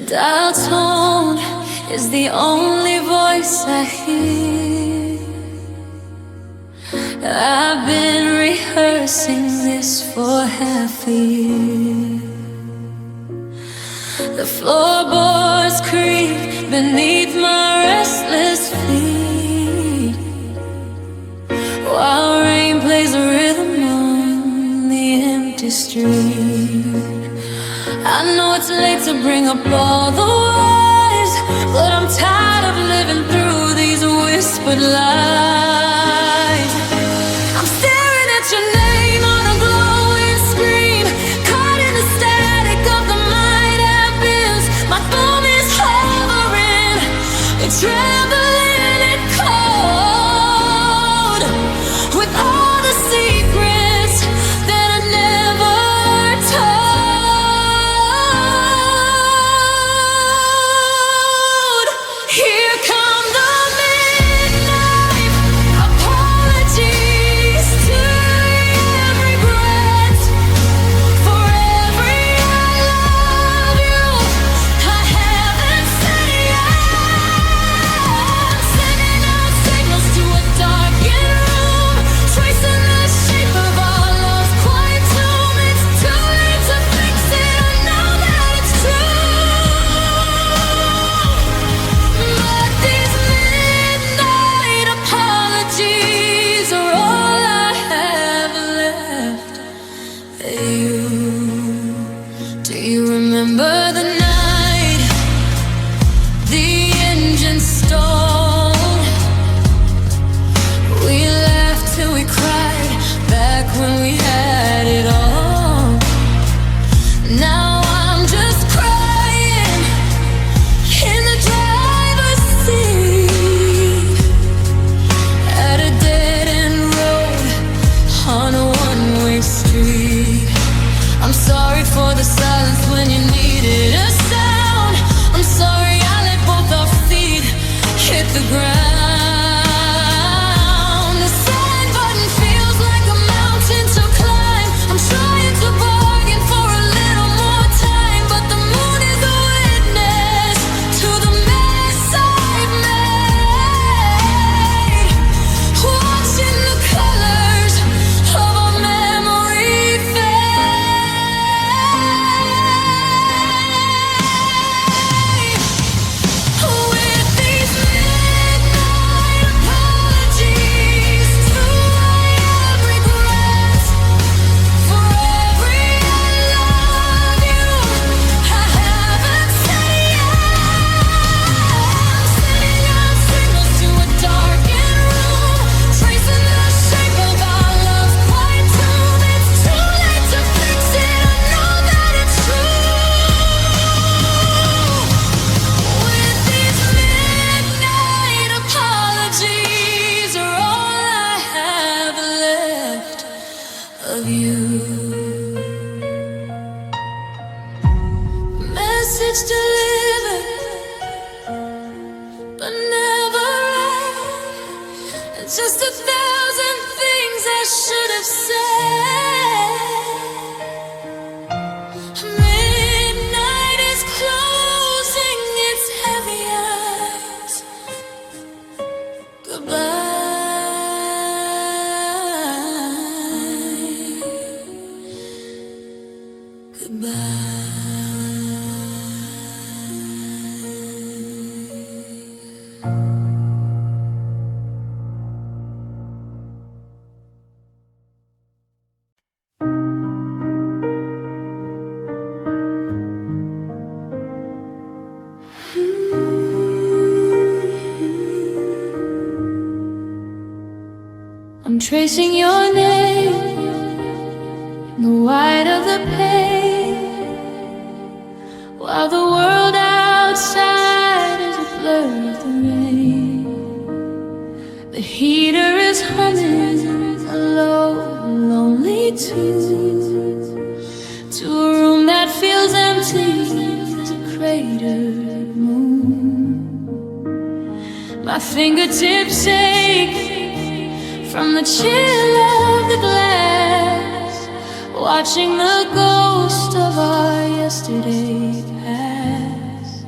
Dial tone is the only voice I hear. I've been rehearsing this for half a year. The floorboards creak beneath my restless feet, while rain plays a rhythm on the empty street. I know it's late to bring up all the whys, but I'm tired of living through these whispered lies. I'm staring at your name on a glowing screen, caught in the static of the might have beens. My thumb is hovering, it's trembling and cold, with all the secrets that I never told. I'm tracing your name in the white of the pane, while the world outside is a blur of the rain. The heater is humming a low, lonely tune to a room that feels empty as a cratered moon. My fingertips ache from the chill of the glass, watching the ghost of our yesterday pass.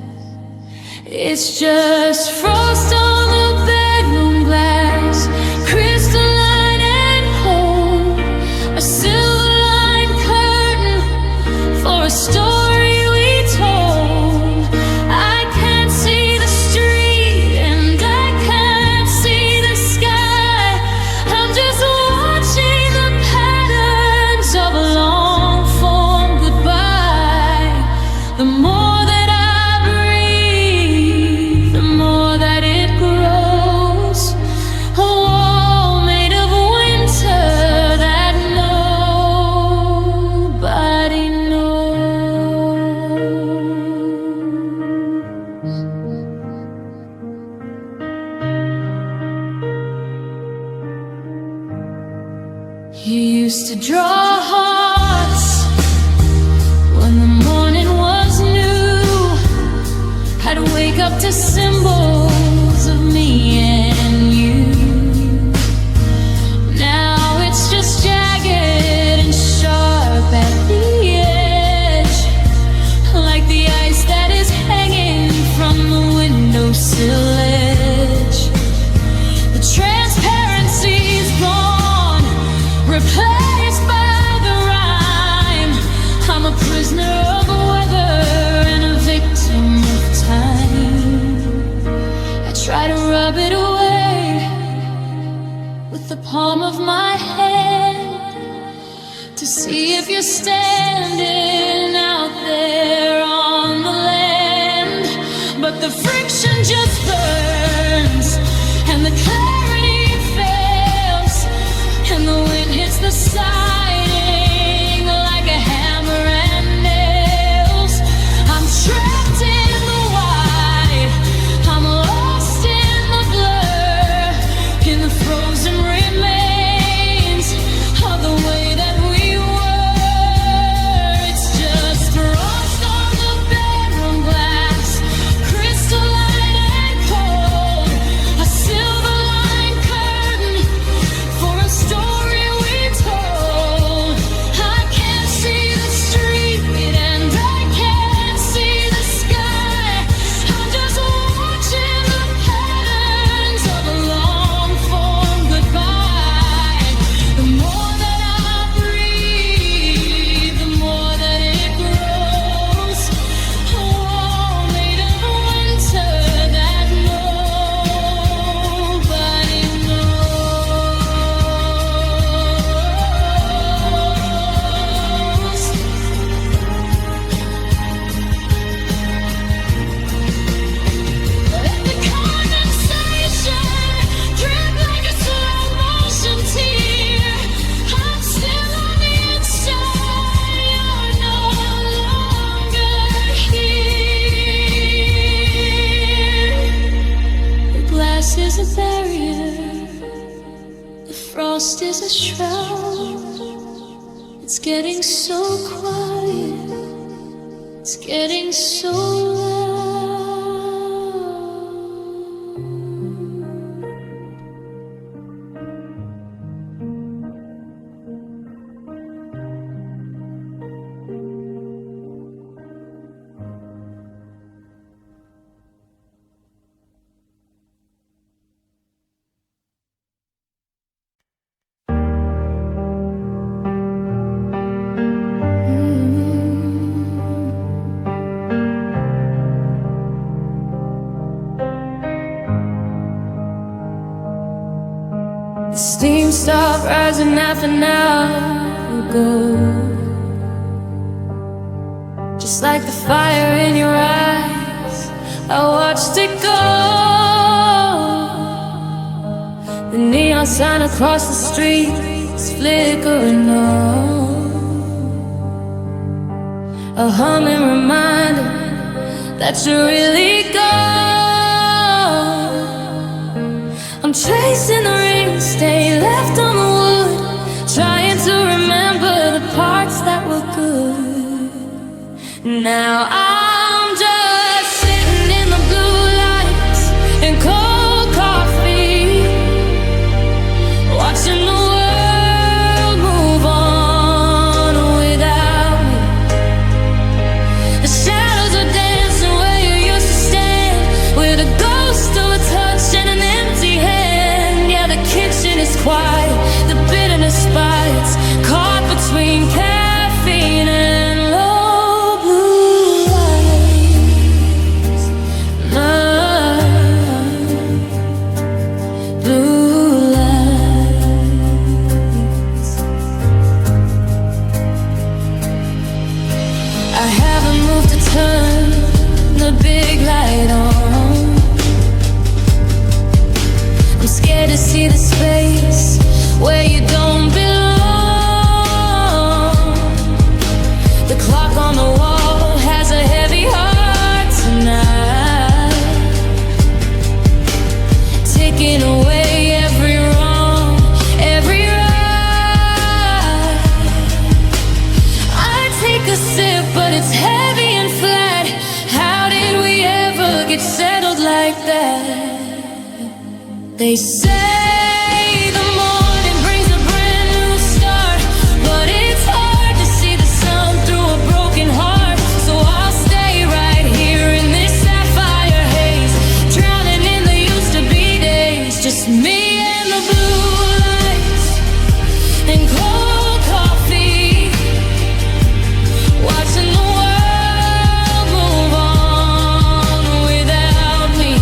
It's just frost on the bedroom glass, crystalline and cold. A silver line curtain for a story we told. I can't see the street and I can't see the sky. I'm just watching the patterns of a long form goodbye. The more that I breathe, the more that it grows. A wall made of winter that nobody knows. You used to draw hearts when the morning was new. I'd wake up to symbols of me and you. Now it's just jagged and sharp at the edge, like the ice that is hanging from the windowsill ledge. The transparency's gone, replaced by the rhyme. I'm a prisoner of weather and a victim of time. I try to rub it away with the palm of my hand to see if you're standing out there on the land. But the friction just burns and the clarity fails, and the wind hits the siding like a hammer and nails. I'm trapped in the white, I'm lost in the blur, in the frozen remains of the way that we were. It's just frost on the bedroom glass, crystalline and cold. A silver line curtain for a story we told. I can't see the street and I can't see the sky. I'm just watching the patterns of a long form goodbye. The more that I breathe, the more that it grows. A wall made of winter that nobody knows. Let the condensation drip like a slow motion tear. I'm still on the inside, you're no longer here. The glass is a barrier, the frost is a shroud. It's getting so quiet, it's getting so loud. The steam stopped rising half an hour ago, just like the fire in your eyes. I watched it go. The neon sign across the street is flickering on, a humming reminder that you're really gone. I'm chasing the rings, stay left on the wood, trying to remember the parts that were good. Now I'm just sitting in the blue lights and cold coffee, watching the world move on without me. The shadows are dancing where you used to stand, get settled like that. They say the morning brings a brand new start, but it's hard to see the sun through a broken heart. So I'll stay right here in this sapphire haze, drowning in the used to be days. Just me and the blue lights and cold coffee, watching the world move on without me.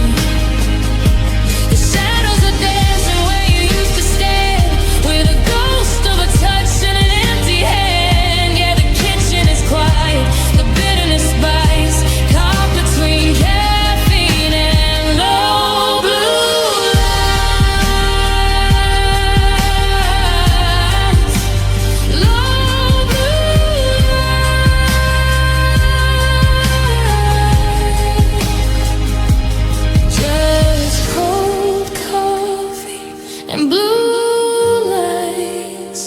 The shadows are dancing where you used to stand, with a ghost of a touch and an empty hand. Yeah, the kitchen is quiet, the bitterness bites, caught between caffeine and low blue lights. Low blue lights. Just cold coffee and blue lights.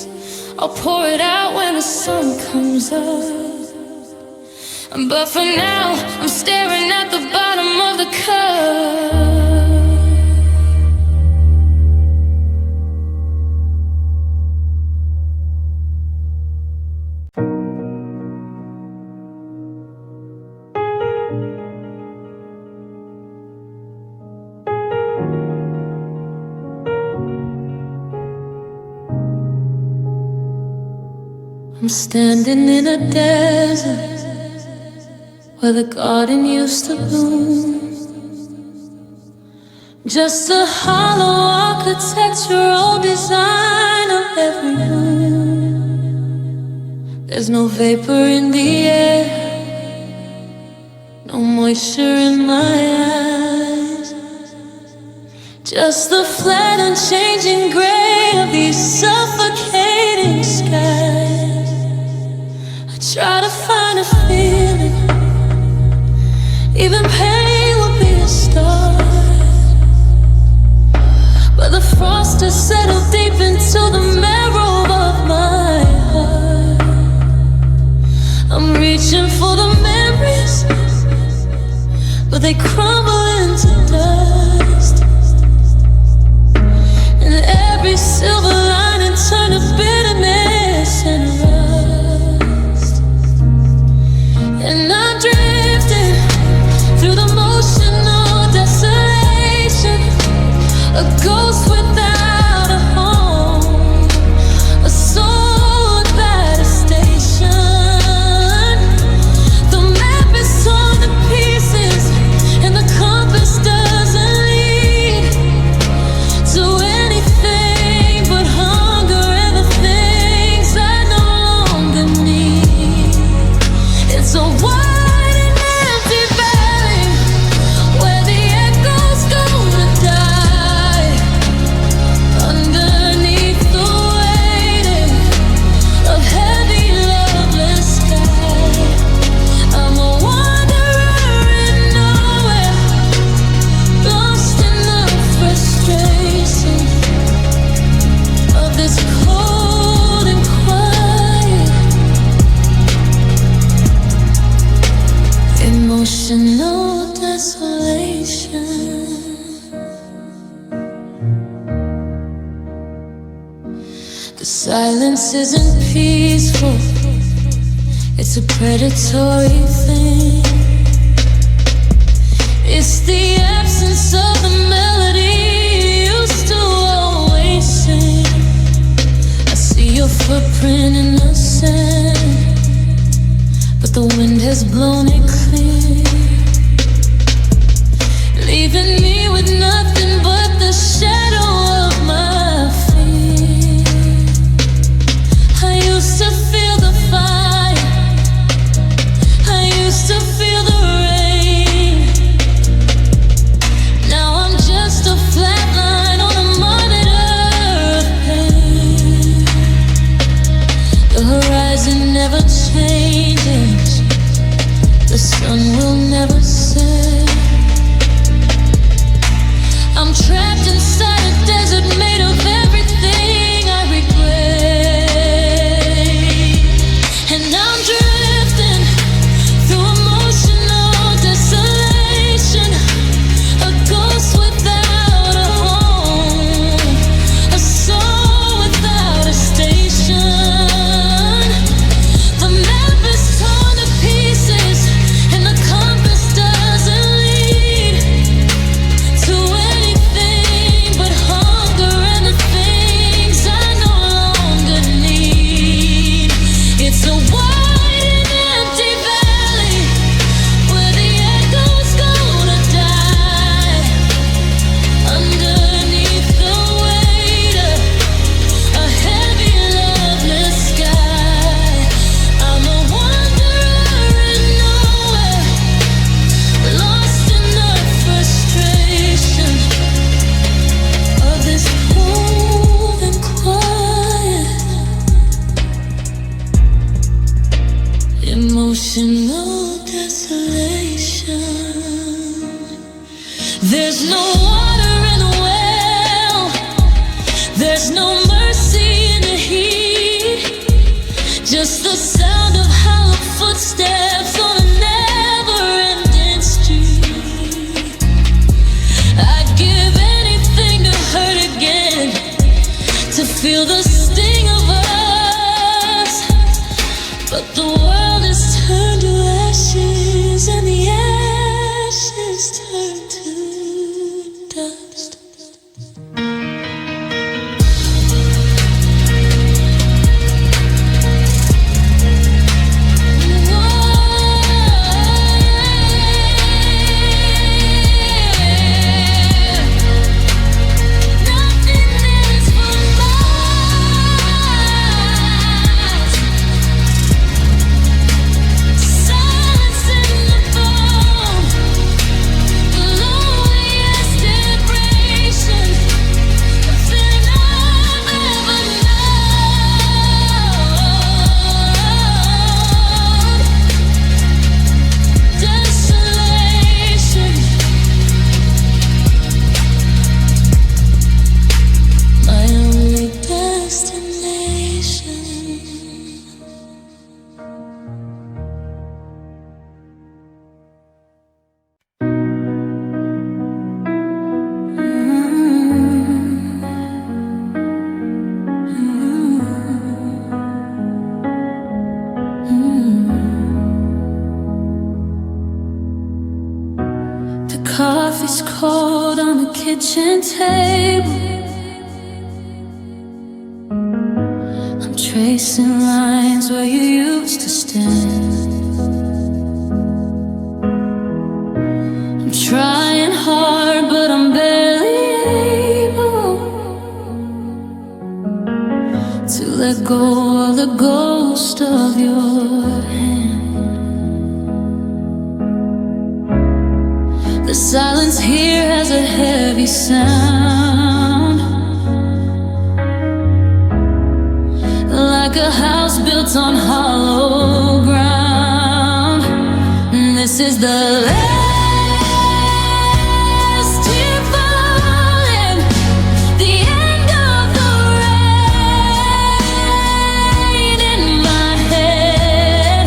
I'll pour it out when the sun comes up, but for now I'm staring at the bottom of the cup. I'm standing in a desert where the garden used to bloom. Just a hollow architectural design of every room. There's no vapor in the air, no moisture in my eyes, just the flat unchanging gray of these suffocating skies. I try to find a feeling, even pain will be a start, but the frost has settled deep into the marrow of my heart. I'm reaching for the memories, but they crumble into dust, and every silver lining turned to bitterness and rust. And I'm drifting through the emotional desolation, a ghost without a home, a soul without a station. The map is torn to pieces, and the compass doesn't lead to anything but hunger and the things I no longer need. It's a wide and empty valley where the echoes gonna die underneath the weight of heavy, loveless sky. I'm a wanderer in nowhere, lost in the frustration of this cold and quiet emotional desolation. The silence isn't peaceful, it's a predatory thing. It's the absence of the melody you used to always sing. I see your footprint in the sand, but the wind has blown it clear, leaving me with nothing but the shadow of my fear. I used to feel the fire, I used to feel the rain. Now I'm just a flat line on a monitor of pain. The horizon never changes, the There's no water in the well, there's no mercy in the heat, just the sound of hollow footsteps on a never-ending street. I'd give anything to hurt again, to feel the sting of us, but the world has turned to ashes and the ashes turn to dust. Coffee's cold on the kitchen table. I'm tracing lines where you used to stand. I'm trying hard, but I'm barely able to let go of the ghost of your hand. The silence here has a heavy sound, like a house built on hollow ground. And this is the last tear falling, the end of the rain in my head.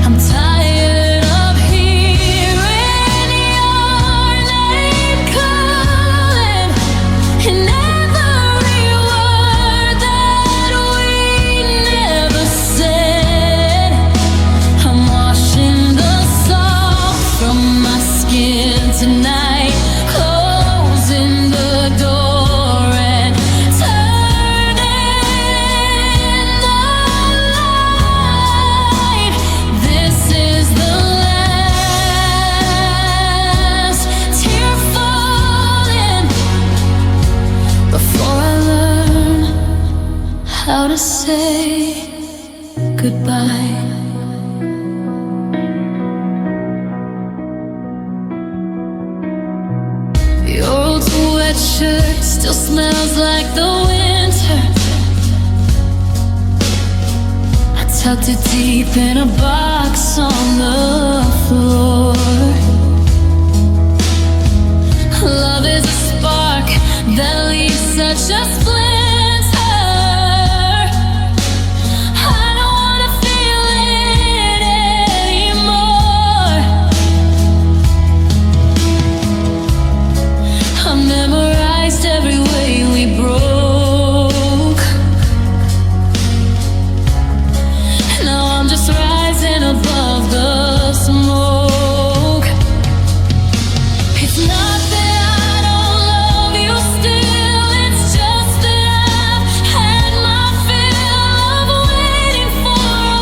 I'm tired of hearing your name calling, and every word that we never said. I'm washing the salt from my skin tonight, closing the door and turning the light. This is the last tear falling before I learn how to say goodbye. Your old sweatshirt still smells like the winter. I tucked it deep in a box on the floor. Love is a spark that leaves such a splinter. I don't wanna feel it anymore. I memorized every way we broke. Now I'm just rising above the smoke. It's not that I don't love you still, it's just that I've had my fill of waiting for a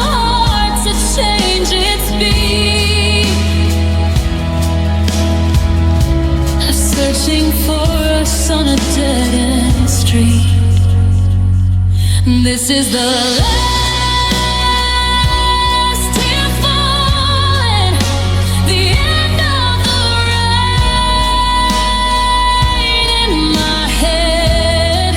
heart to change its beat. I'm searching for us on a dead-end street. This is the last tear falling, the end of the rain in my head.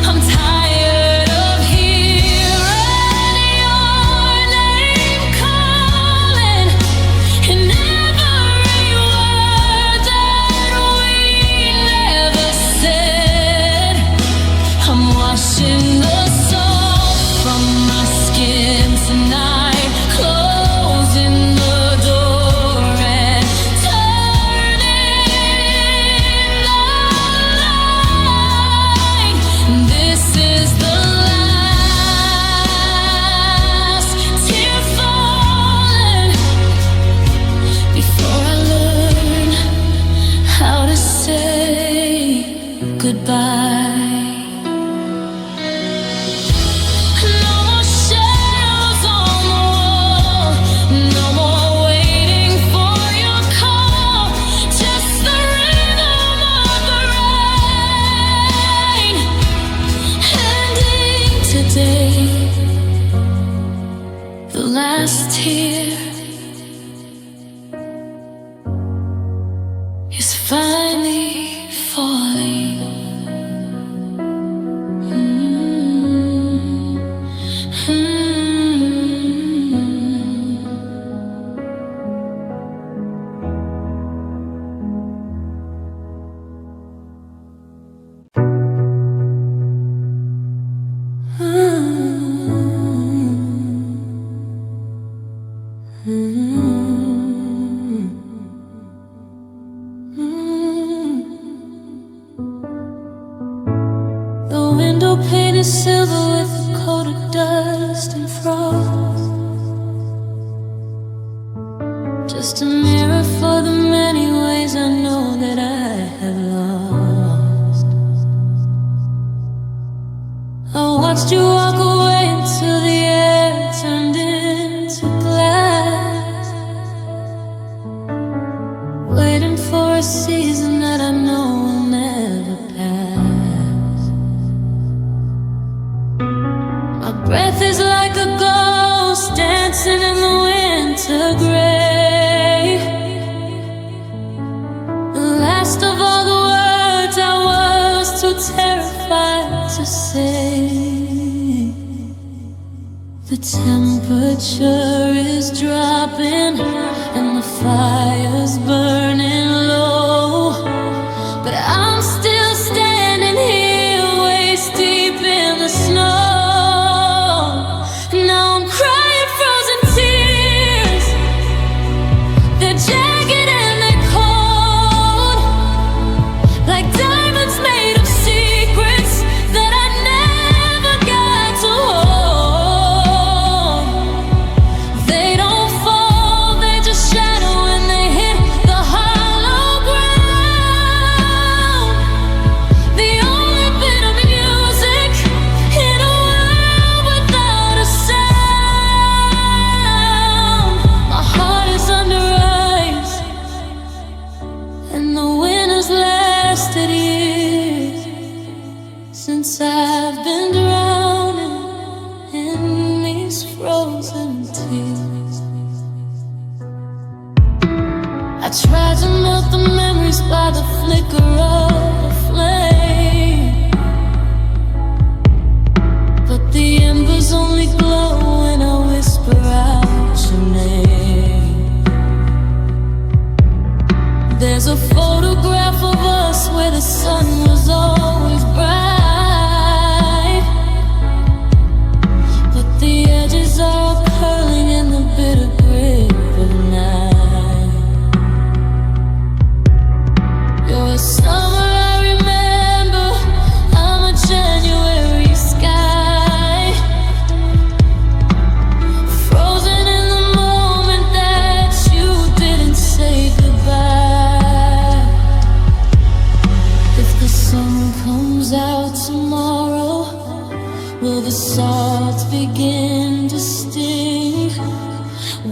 I'm tired of hearing your name calling, and every word that goodbye. No more shadows on the wall, no more waiting for your call, just the rhythm of the rain. Ending today, the last tear is finally falling. The window pane is silver with a coat of dust and frost. Just a mirror for the many ways I know that I have lost. I watched you walk away until the air turned into glass, waiting for a season that I know will never pass. My breath is like a ghost dancing in the winter gray. The last of all the words I was too terrified to say. The temperature is dropping and the fire's burning low, but I'm still standing here waist deep in the snow. Now I'm crying frozen tears, they're jagged and they're cold, like diamonds made of secrets that I never got to hold. They don't fall, they just shadow when they hit the hollow ground. The only bit of music in a world without a sound. My heart is under ice, and the winter's lasted years since I've been drowning in these frozen tears. I tried to melt the memories by the flicker of a flame, but the embers only glow when I whisper out your name. There's a photograph of us where the sun was always bright, but the edges are all curling in the bitter grip of night. You're a summer I remember, I'm a January sky, frozen in the moment that you didn't say goodbye. If the sun comes out tomorrow, will the salt begin to sting?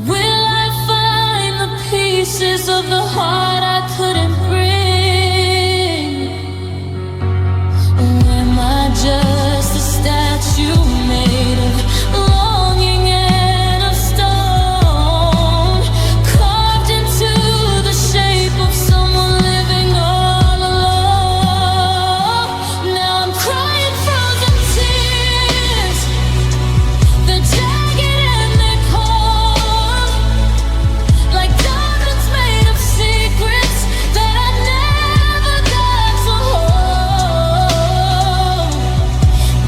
Will I find the pieces of the heart I couldn't bring? Or am I just a statue made of longing and of stone, carved into the shape of someone living all alone? Now I'm crying frozen tears, they're jagged and they're cold, like diamonds made of secrets that I never got to hold.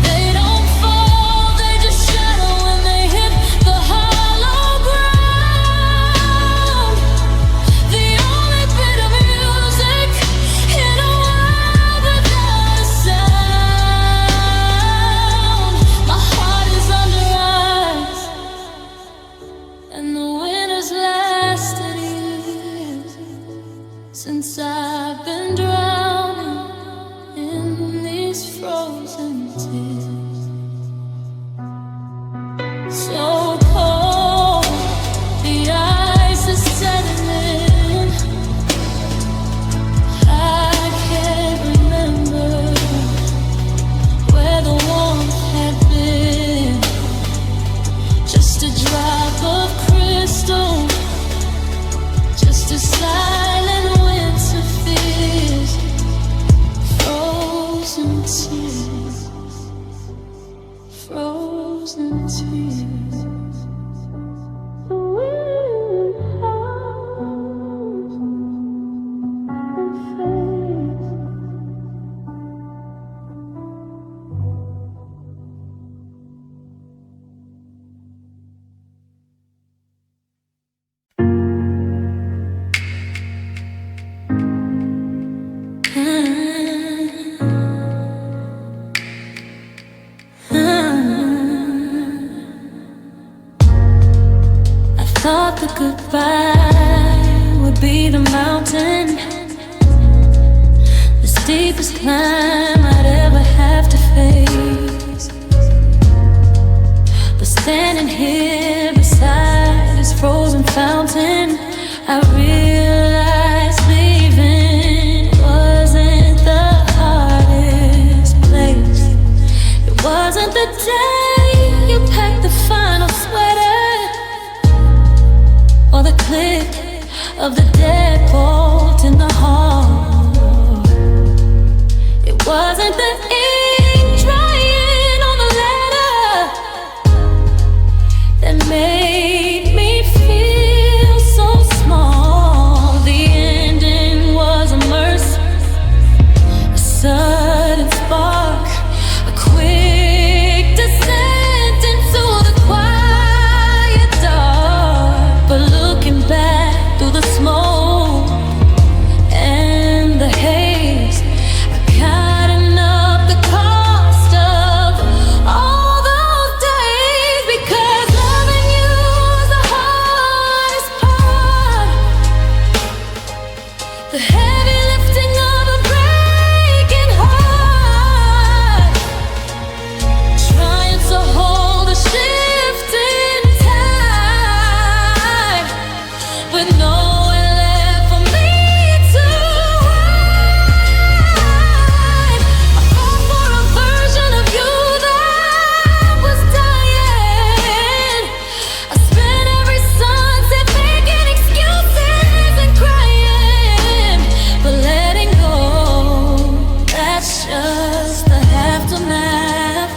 They don't fall, they just shadow when they hit the hollow ground. The only bit of music in a world without a sound. My heart is under ice, and the winter's lasted years since I've been drowning in goodbye would be the mountain, the steepest climb I'd ever have to face. But standing here beside this frozen fountain, I realized leaving wasn't the hardest place. It wasn't the day you packed the final sweater, or the click of the deadbolt in the hall. It wasn't the ink drying on the letter that made me feel so small. The ending was a mercy, a sudden spark, a quick descent into the quiet dark. But looking back through the smoke and the haze, I counted up the cost of all those days, because loving you was the hardest part, the heavy lifting of a breaking heart, trying to hold a shifting tide with nowhere left for me to hide. I fought for a version of you that was dying. I spent every sunset making excuses and crying, but letting go, that's just the aftermath.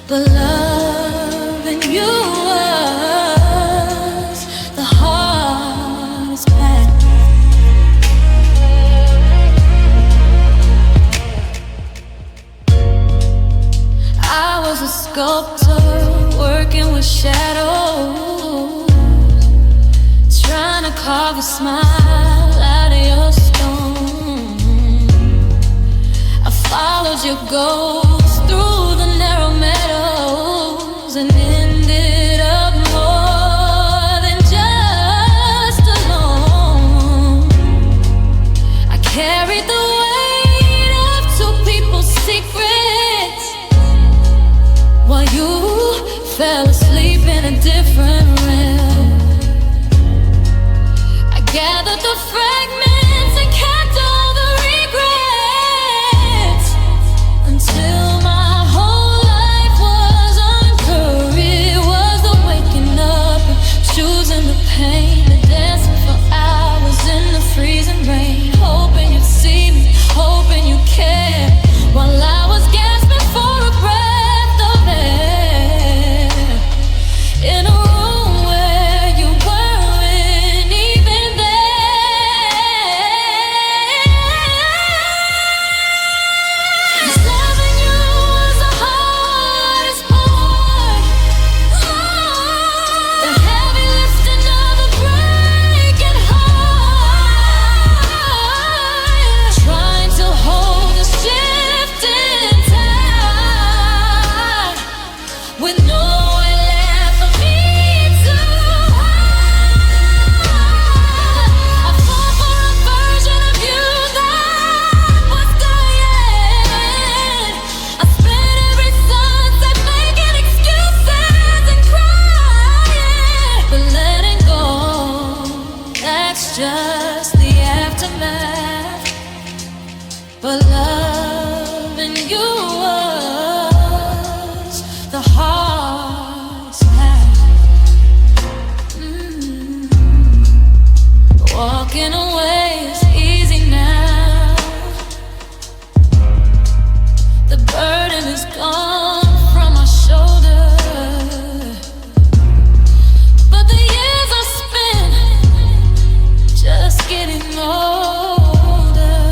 But loving you was the hardest path. I was a sculptor working with shadows, trying to carve a smile out of your stone. I followed your ghost through the narrow meadows and ended up more than just alone. I carried the weight of two people's secrets while you fell asleep in a different realm. I gathered the fragments and kept all the regrets until my whole life was uncovered. It was the waking up and choosing the pain, the dancing for hours in the freezing rain, hoping you'd see me, hoping you cared, while I was gasping for a breath of air in a room where you weren't even there. 'Cause loving you was the hardest part, the heavy lifting of a breaking heart, trying to hold a shifting tide with nowhere left for me to hide. I fought for a version of you that was dying. I spent every sunset making excuses and crying, but letting go, that's just the aftermath. But loving you was the hardest path. Walking away is easy now. The burden is gone from my shoulder, but the years I spent just getting older.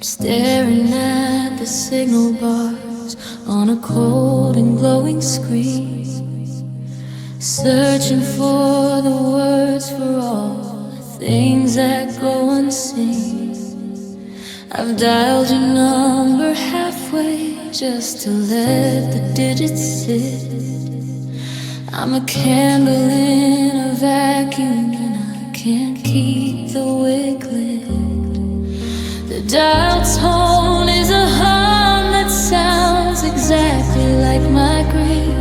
staring at the signal bars on a cold and glowing screen, searching for the words for all the things that go unseen. I've dialed your number halfway just to let the digits sit. I'm a candle in a vacuum and I can't keep the wick lit. The dial tone is a hum that sounds exactly like my grief,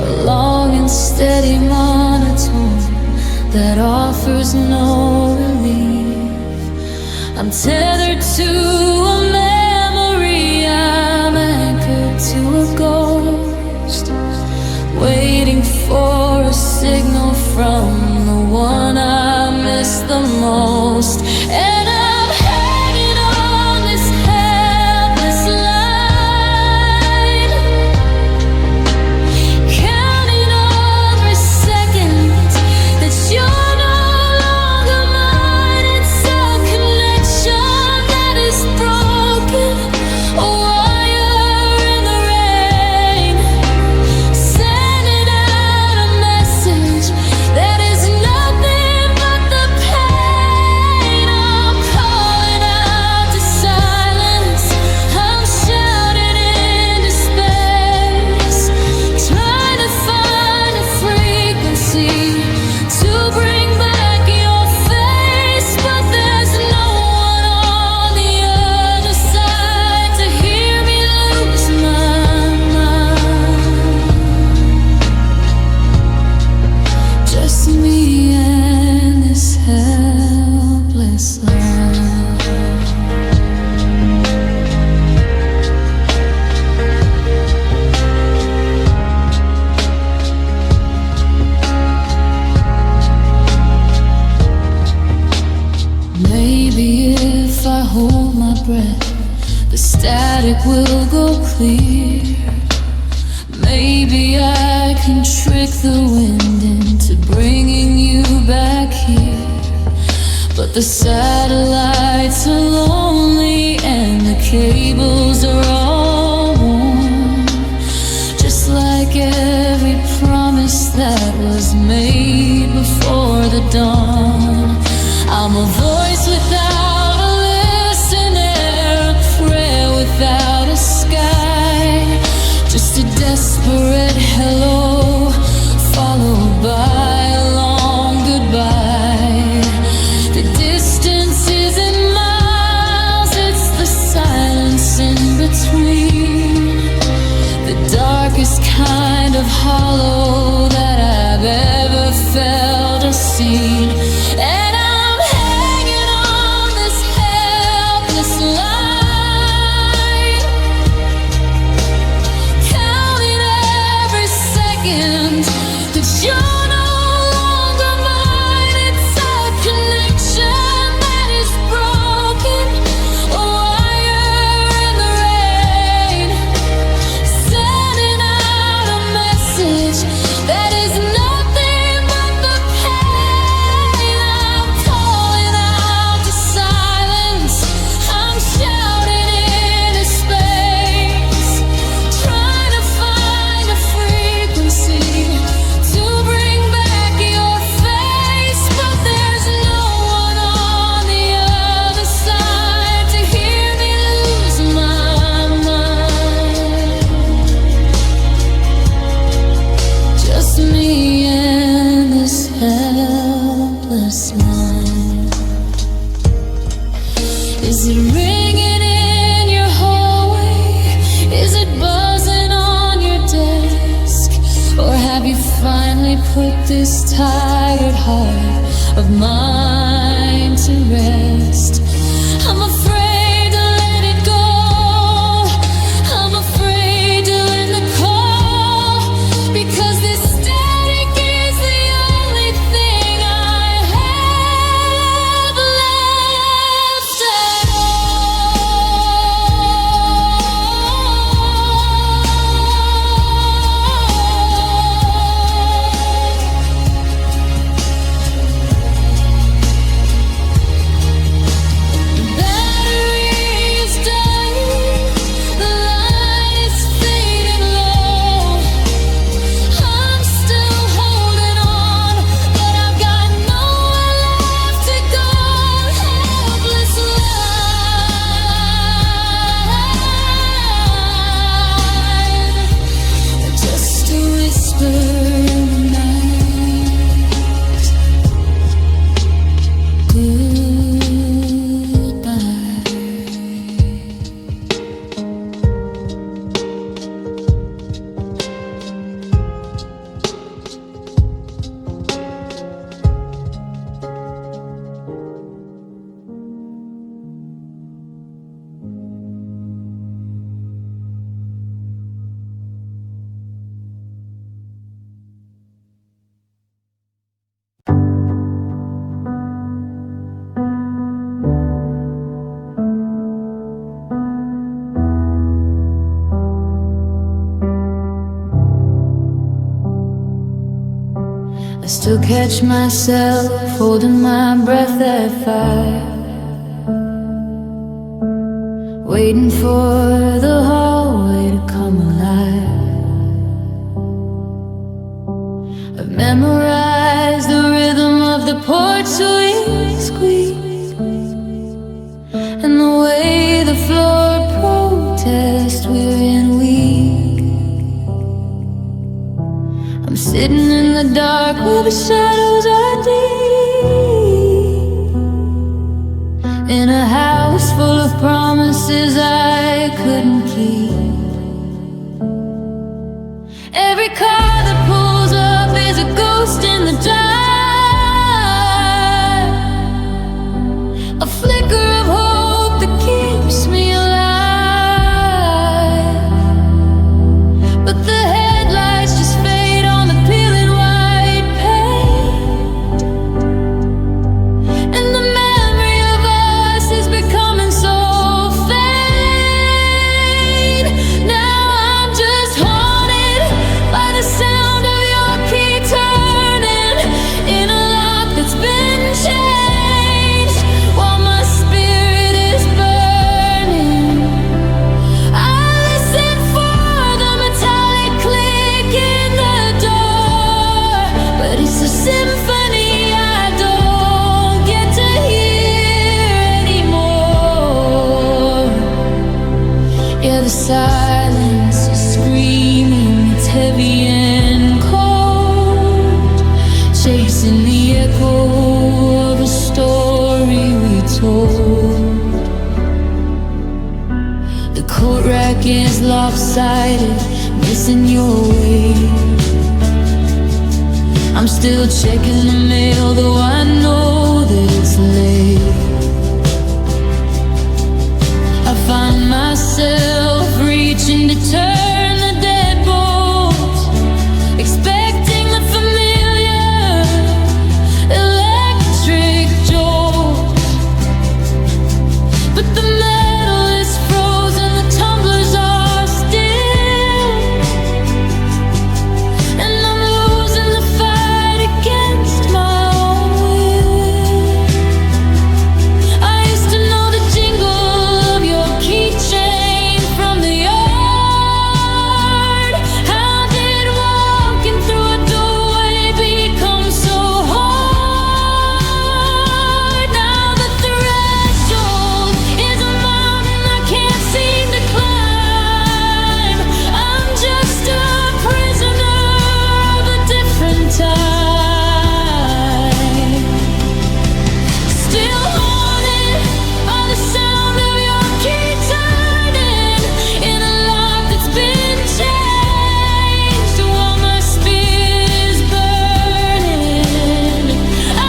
a long and steady monotone that offers no relief. I'm tethered to a memory, I'm anchored to a ghost, waiting for a signal from the one I miss the most. And I'm hanging on this helpless line, counting every second that you're no longer mine. It's a connection that is broken, a wire in the rain, sending out a message that is nothing but the pain. I'm calling out to silence, I'm shouting into space, trying to find a frequency to bring back your face. But there's no one on the other side to hear me lose my mind. Just me and this helpless love. Maybe if I hold my breath, the static will go clear. Maybe I can trick the wind into bringing you back here. But the satellites are lonely and the cables are all worn, just like every promise that was made before the dawn. I'm a voice without a listener, a prayer without a sky, just a desperate hello followed by a long goodbye. The distance isn't miles, it's the silence in between, the darkest kind of hollow that I've ever felt or seen. And I'm hanging on this helpless line, counting every second that you're no longer mine. It's a connection that is broken, a wire in the rain, sending out a message that is nothing but the pain. I'm calling out to silence, I'm shouting into space, trying to find a frequency to bring back your face. But there's no one on the other side to hear me lose my mind. Just me and this helpless mind. Is it ringing in your hallway? Is it buzzing on your desk? Or have you finally put this tired heart of mine to rest? I'm afraid to let it go, I'm afraid to end the call, because this static is the only thing I have left at all. I still catch myself holding my breath at 5, waiting for the hallway to come alive. I've memorized the rhythm of the porch swing squeak, and the way the floor protests weary and weak. I'm sitting in the dark where the shadows are deep, in a house full of promises I couldn't keep. Every car that pulls up is a ghost in the dark, a flicker of hope that keeps me alive. But the headlights just fade on the peeling white paint, and the memory of us is becoming so faint. Now I'm just haunted by the sound of your key turning in a lock that's been changed, while my spirit is burning. I listen for the metallic click in the door, but it's a symphony I don't get to hear anymore. Yeah, the silence is screaming, it's heavy and cold, chasing the echo of a story we told. The coat rack is lopsided, missing your weight. I'm still checking the mail, though I know that it's late. I find myself reaching to turn the deadbolt, expecting the familiar electric jolt. But the metal is frozen, the tumblers are still, and I'm losing the fight against my own will. I used to know the jingle of your keychain from the yard. How did walking through a doorway become so hard? Now the threshold is a mountain I can't seem to climb. I'm just a prisoner of a different time, still haunted by the sound of your key turning in a lock that's been changed, while my spirit is burning. I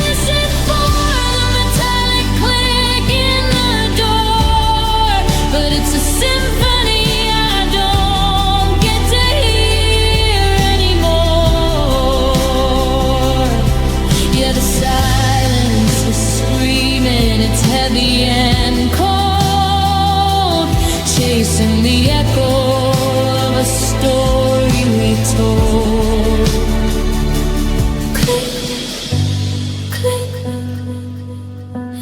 listen for the metallic click in the door, but it's a symphony I don't get to hear anymore. Yeah, the silence is screaming, it's heavy and cold, chasing the echo of a story we told. Click, click,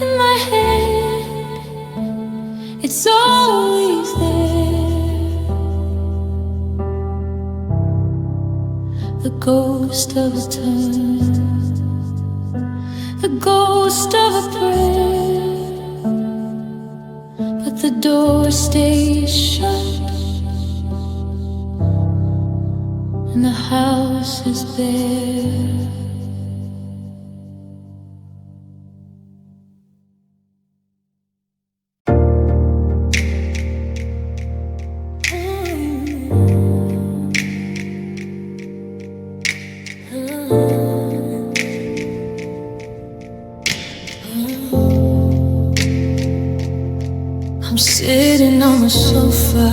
in my head, it's always there, the ghost of a turn, the ghost of a prayer, but the door stays shut and the house is bare. I'm sitting on the sofa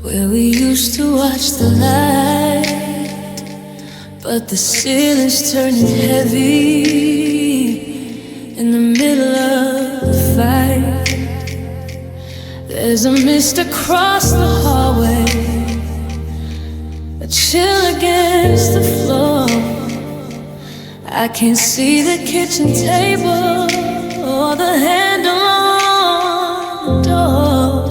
where we used to watch the light, but the ceiling's turning heavy in the middle of the fight. There's a mist across the hallway, a chill against the floor. I can see the kitchen table or the handle on the door.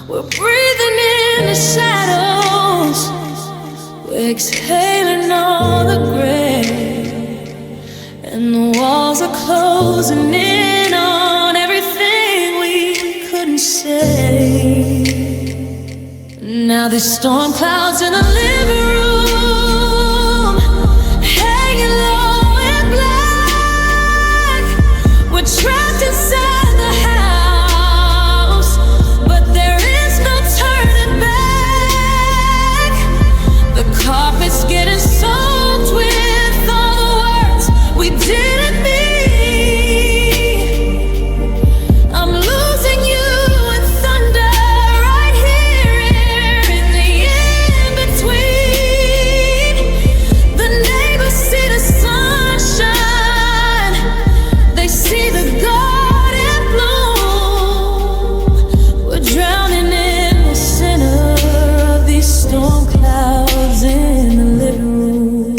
We're breathing in the shadows, we're exhaling all the gray, and the walls are closing in on everything we couldn't say. Now there's storm clouds in the living room, hanging low and black. We're trapped inside the house, but there is no turning back. The carpet's getting soaked with all the words we didn't mean. I'm losing you in thunder right here in the in-between. The neighbors see the sunshine, they see the garden bloom. We're drowning in the center of these storm clouds in the living room.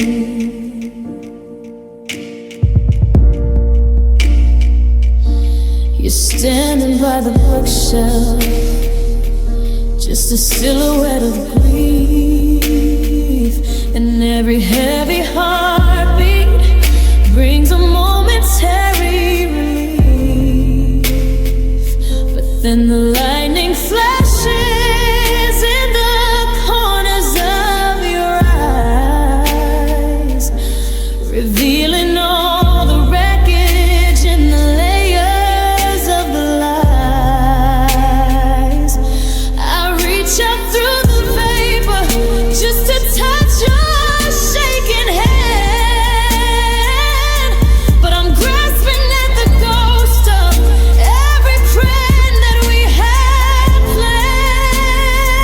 You're standing by the bookshelf, just a silhouette of grief, and every heavy heartbeat brings a momentary relief. But then the lightning flashes in the corners of your eyes, revealing all the wreckage and the layers of the lies. I reach up through the vapor just to touch your shaking hand, but I'm grasping at the ghost of every friend that we had planned.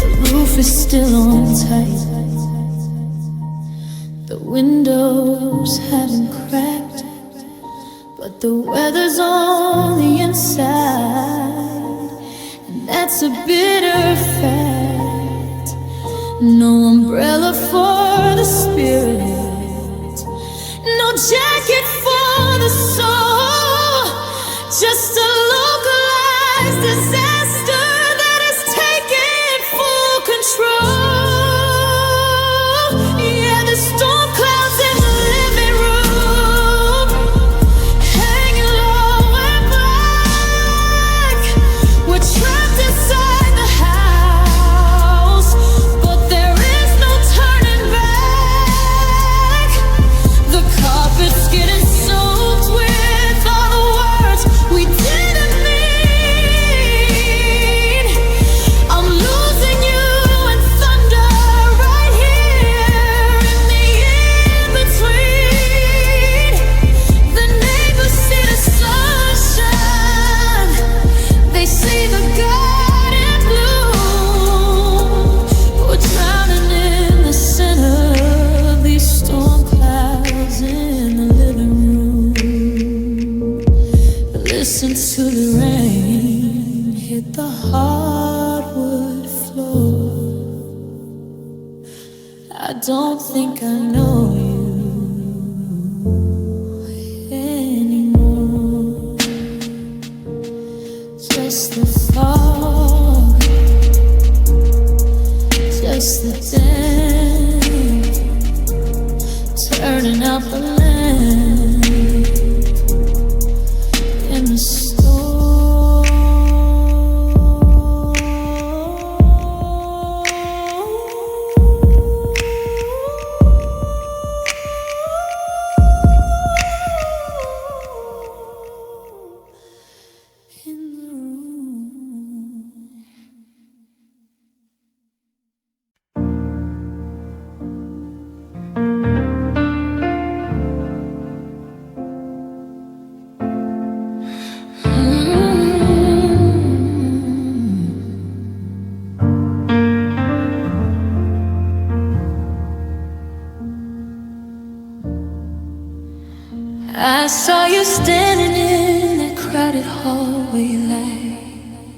The roof is still on tight, the windows haven't cracked, but the weather's on the inside, and that's a bitter fact. No umbrella for the spirit, no jacket for the soul, just a localized disaster that is taking full control. Yeah, the storm clouds in the living room, hanging low and black. We're trapped inside the house, but there is no turning back. The carpet's getting soaked with all the words we didn't mean. I'm losing you in thunder right here in the in-between. The neighbors see the sunshine, they see the garden bloom. We're drowning in the center of these storm clouds in the living room. Listen to the rain hit the hardwood floor. I don't think I know you anymore. Just the fog, just the damp, turning out the lamp in the store. In the room. I saw you standing in that crowded hallway lane,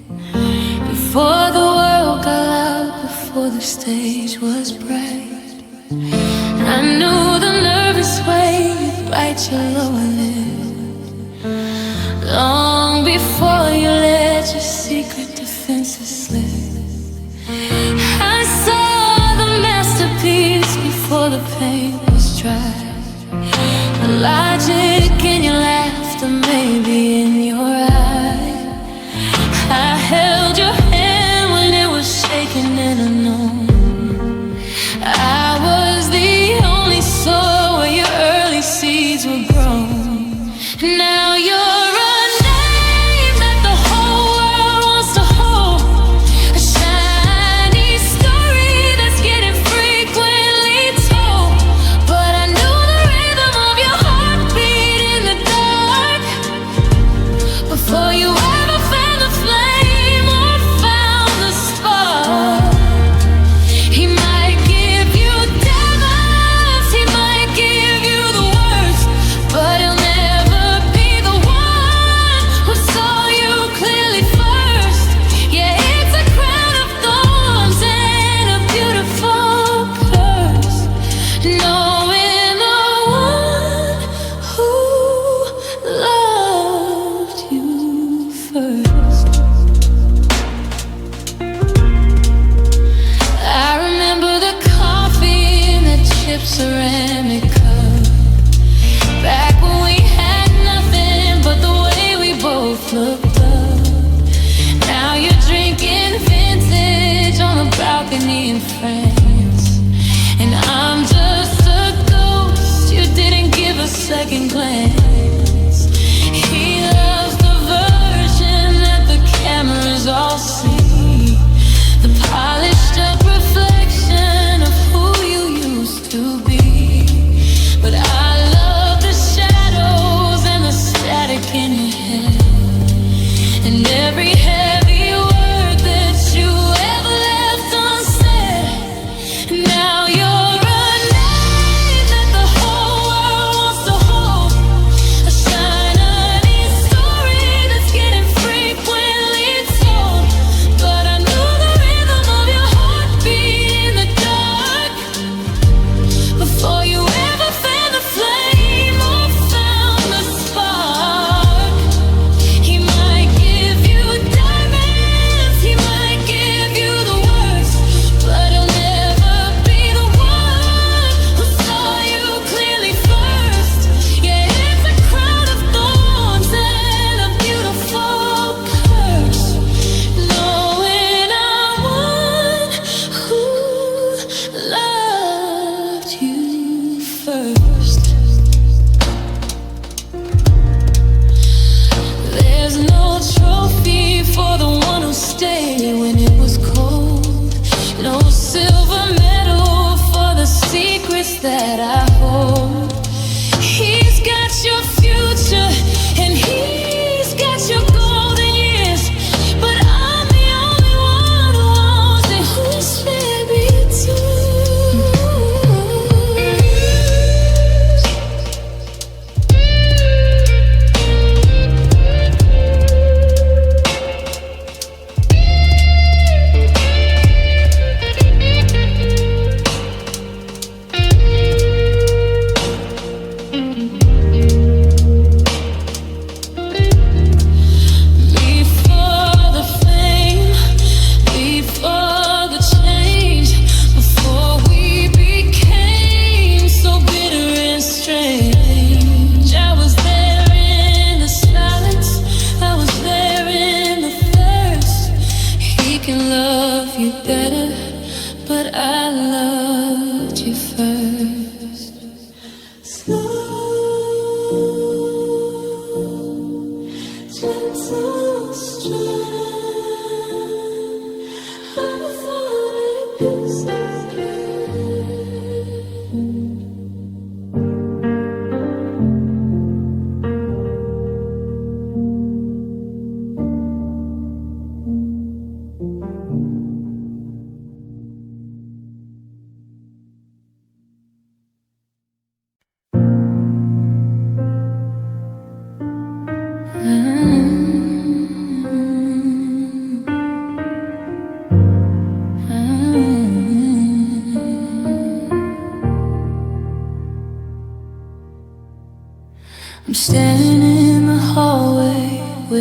before the world got loud, before the stage was bright. I knew bite your lower lip. Long before you let your secret defenses slip, I saw the masterpiece before the paint was dry. The logic in your laughter, maybe in your eye. I held your hand when it was shaking and unknown. I was the only soul where your early seeds were grown. Now you're a name that the whole world wants to hold, a shiny story that's getting frequently told. But I knew the rhythm of your heartbeat in the dark before you ever found the flame or found the spark. He might give you diamonds, he might give you the words, but he'll never be the one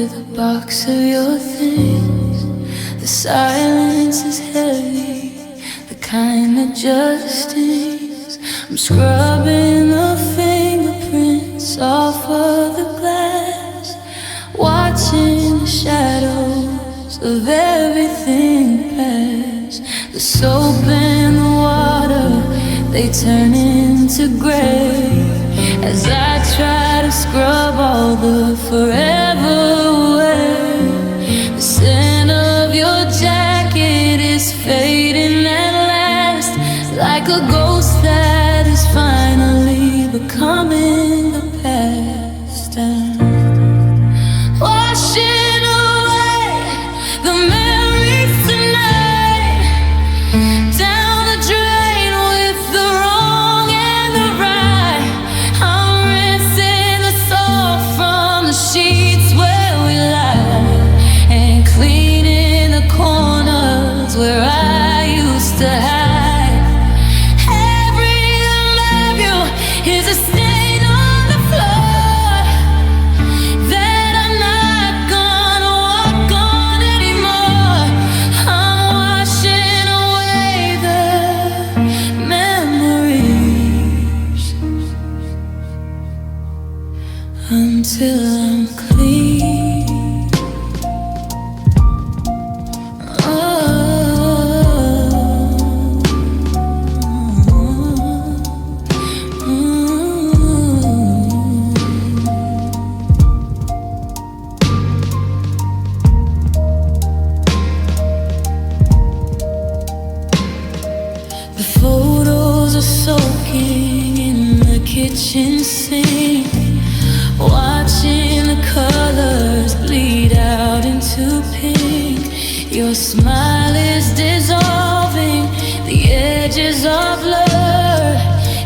with a box of your things. The silence is heavy, the kind that just stings. I'm scrubbing the fingerprints off of the glass, watching the shadows of everything pass. The soap and the water, they turn into gray as I try to scrub all the forever away. The scent of your jacket is fading at last, like a ghost that is finally becoming the past. I'm washing away the memories tonight, down the drain with the wrong and the right. I'm rinsing the salt from the sheets where we lie, and cleaning the corners where I used to hide. Every love you is a stain on the floor that I'm not gonna walk on anymore. I'm washing away the memories until I'm clean. The photos are soaking in the kitchen sink, watching the colors bleed out into pink. Your smile is dissolving, the edges are blurred,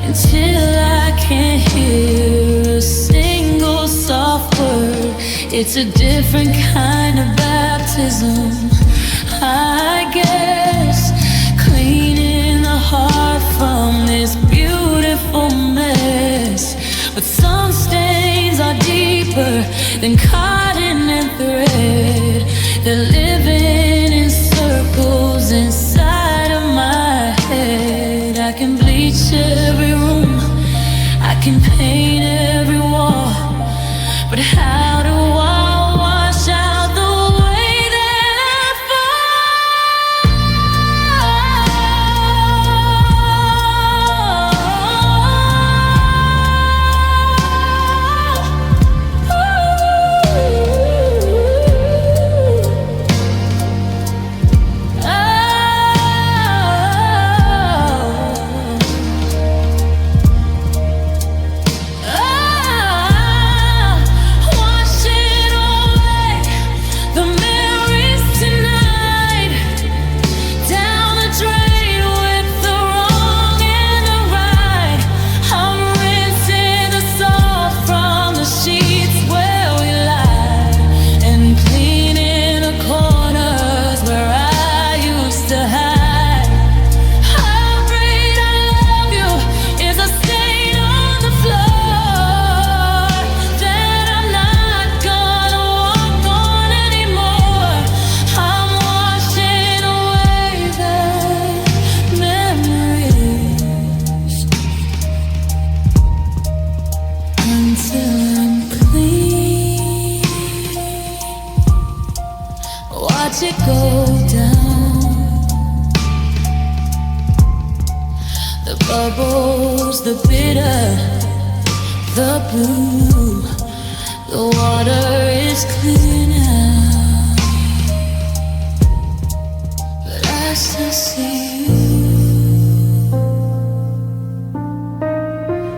until I can't hear a single soft word. It's a different kind of baptism, I guess, cleaning the heart from this beautiful mess. But some stains are deeper than cotton and thread. They're living in circles inside of my head. I can bleach every room, I can paint every wall, but how do I wash out the way that I washing away the memories tonight, down the drain with the wrong and the right. I'm rinsing the salt from the sheets where we lie, and cleaning the corners where I used to hide. Afraid I love you is a stain on the floor that I'm not gonna walk on anymore. I'm washing away the memories until I'm clean. Watch it go down, the bubbles, the bitter, the blue. The water is clear now, but I still see you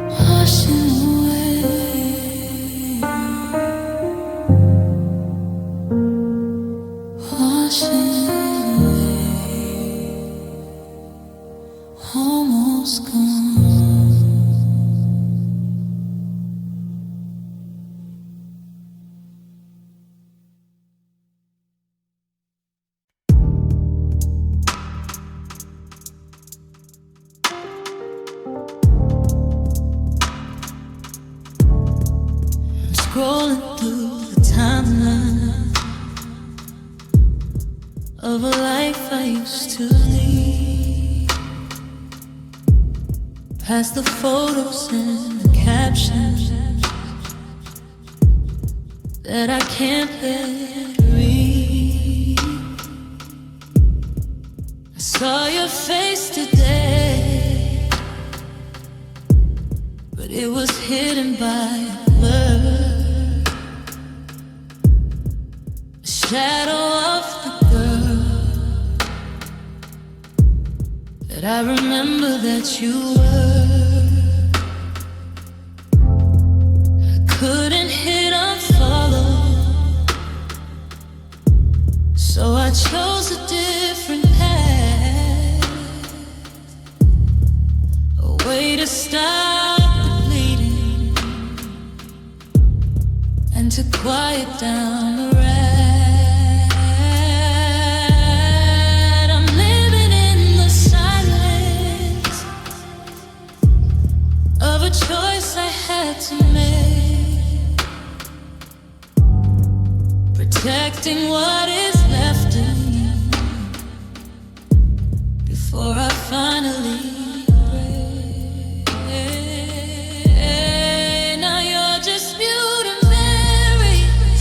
washing away, washing away, almost gone. Scrolling through the timeline, of a life I used to lead. Past the photos and the captions that I can't bear to read. I saw your face today, but it was hidden by a blur, a shadow of the girl that I remember that you were. I couldn't hit unfollow, so I chose a different path, a way to stop the bleeding and to quiet down the wrath. I'm living in the silence of a choice I had to make, protecting what is left of me before I finally break. Now you're just mute and memories,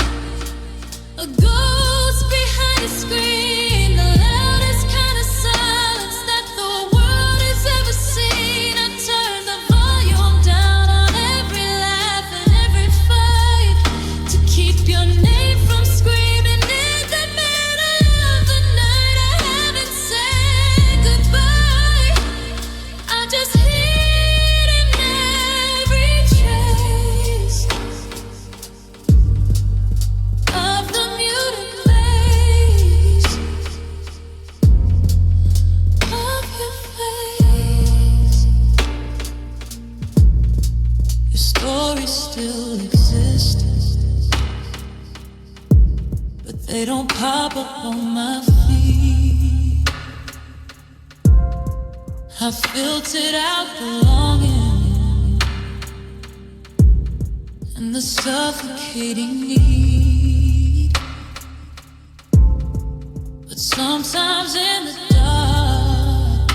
a ghost behind a screen, the loudest kind of silence that the world has ever seen. I turn the volume down on every laugh and every fight to keep your name from screaming in the middle of the night. I haven't said goodbye, I just hid in every trace of the muted place of your face. Your story still exists, but they don't pop up on my feed. I filtered out the longing and the suffocating need, but sometimes in the dark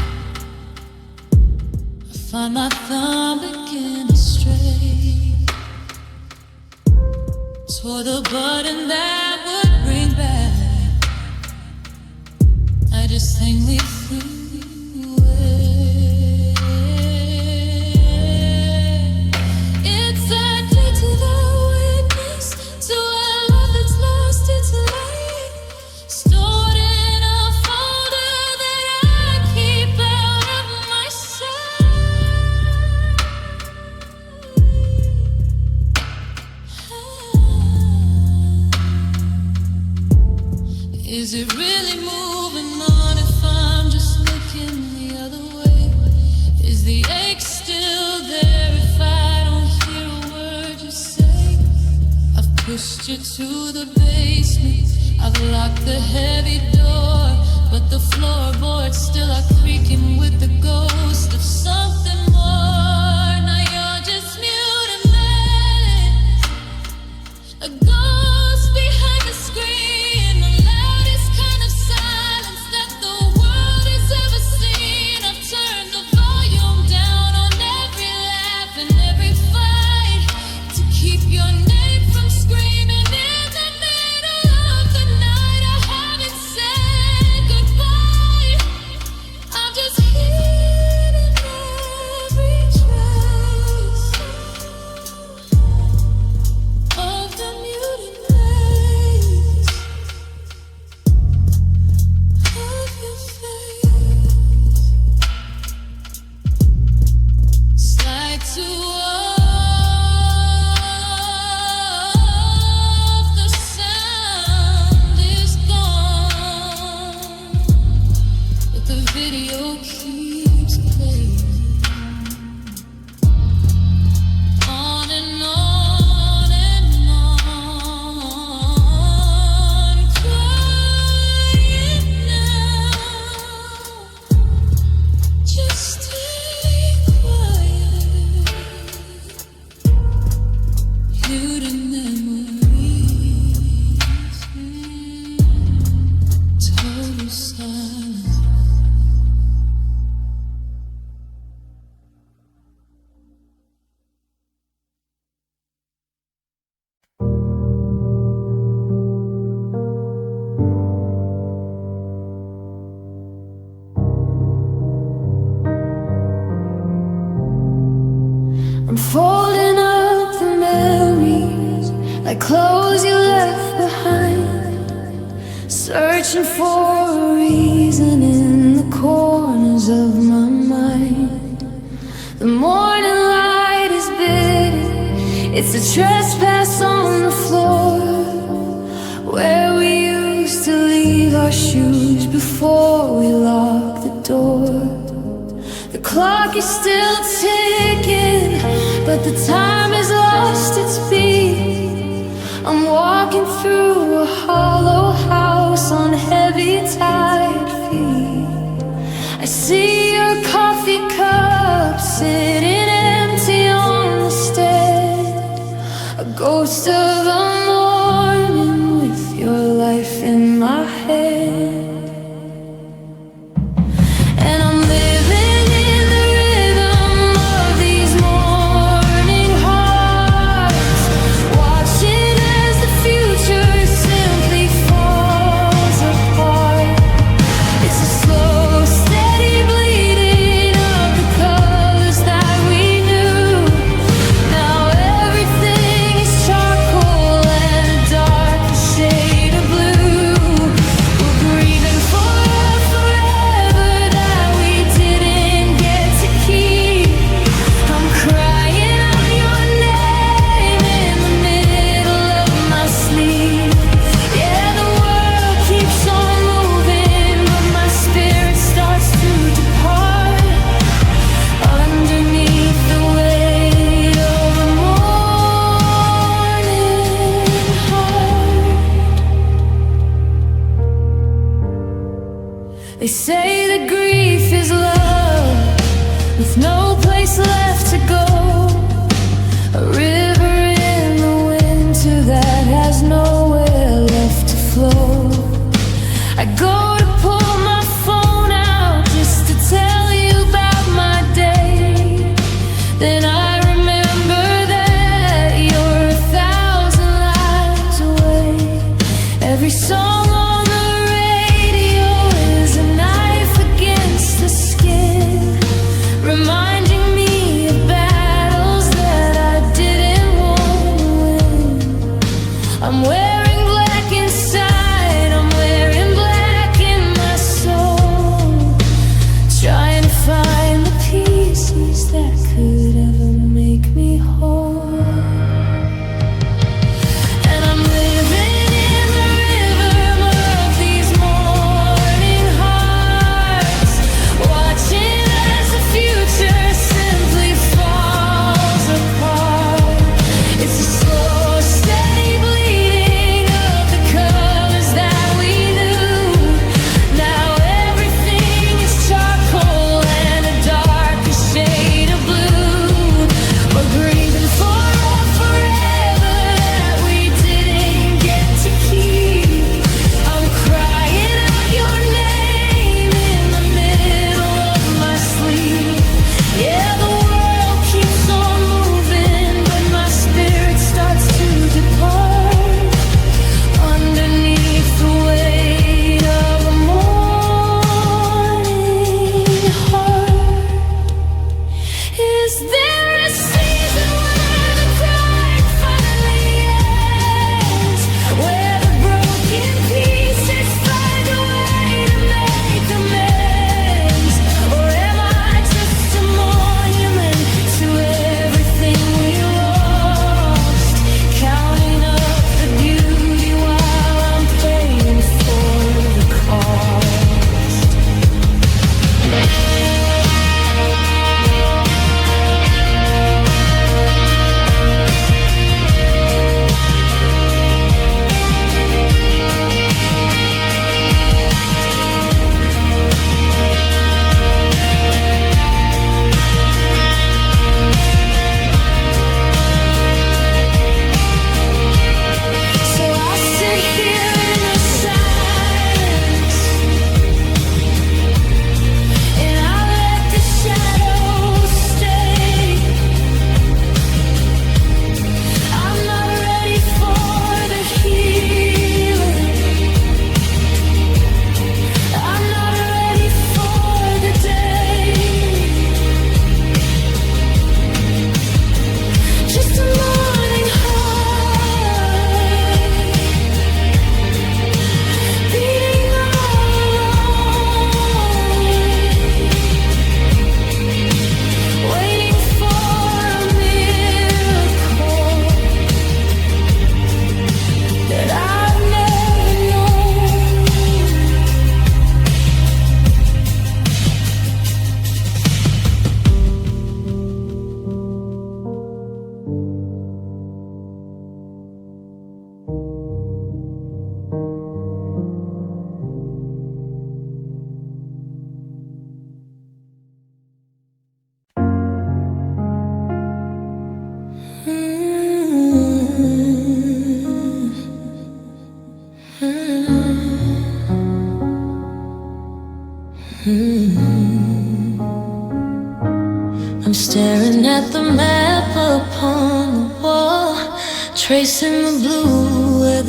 I find my thumb begin to stray toward the button that would bring back. I just think we flew away. It's a day to the witness, to a love that's lost its light, stored in a folder that I keep out of my sight. Is it really moving on if I'm just looking the other way? Is the ache still there if I don't hear a word you say? I've pushed you to the basement, I've locked the heavy door, but the floorboards still are creaking with the ghost of something more. Now you're just mute and menace, a ghost behind the screen, the loudest kind of silence that the world has ever seen. I've turned the volume down on every laugh and every fight to keep your name from screaming in the middle of the night. I haven't said goodbye, I'm just hid in every trace of the muted like clothes you left behind, searching for a reason in the corners of my mind. The morning light is bitter, it's a trespass on the floor, where we used to leave our shoes before we locked the door. The clock is still ticking, but the time has lost its beat. I'm walking through a hollow house on heavy tired feet. I see your coffee cup sitting empty on the stairs, a ghost of a morning with your life in my head. And I'm living in the rhythm of these morning hearts, watching as the future simply falls apart. It's a slow, steady bleeding of the colors that we knew. Now everything is charcoal and a darker shade of blue. We're grieving for a forever that we didn't get to keep. I'm crying out your name in the middle of my sleep. Yeah, the world keeps on moving, but my spirit starts to depart underneath the weight of a morning heart. They say that grief is love with no place left to go, a river in the winter that has nowhere left to flow. I go to pull my phone out just to tell you about my day. Then I remember that you're 1,000 lives away. Every song on the radio is a knife against the skin, reminding me of battles that I didn't want to win. I'm wearing black inside, I'm wearing black in my soul, trying to find the pieces that could ever make me whole. And I'm living in the rhythm of these morning hearts, watching as the future simply falls apart. It's a slow, steady bleeding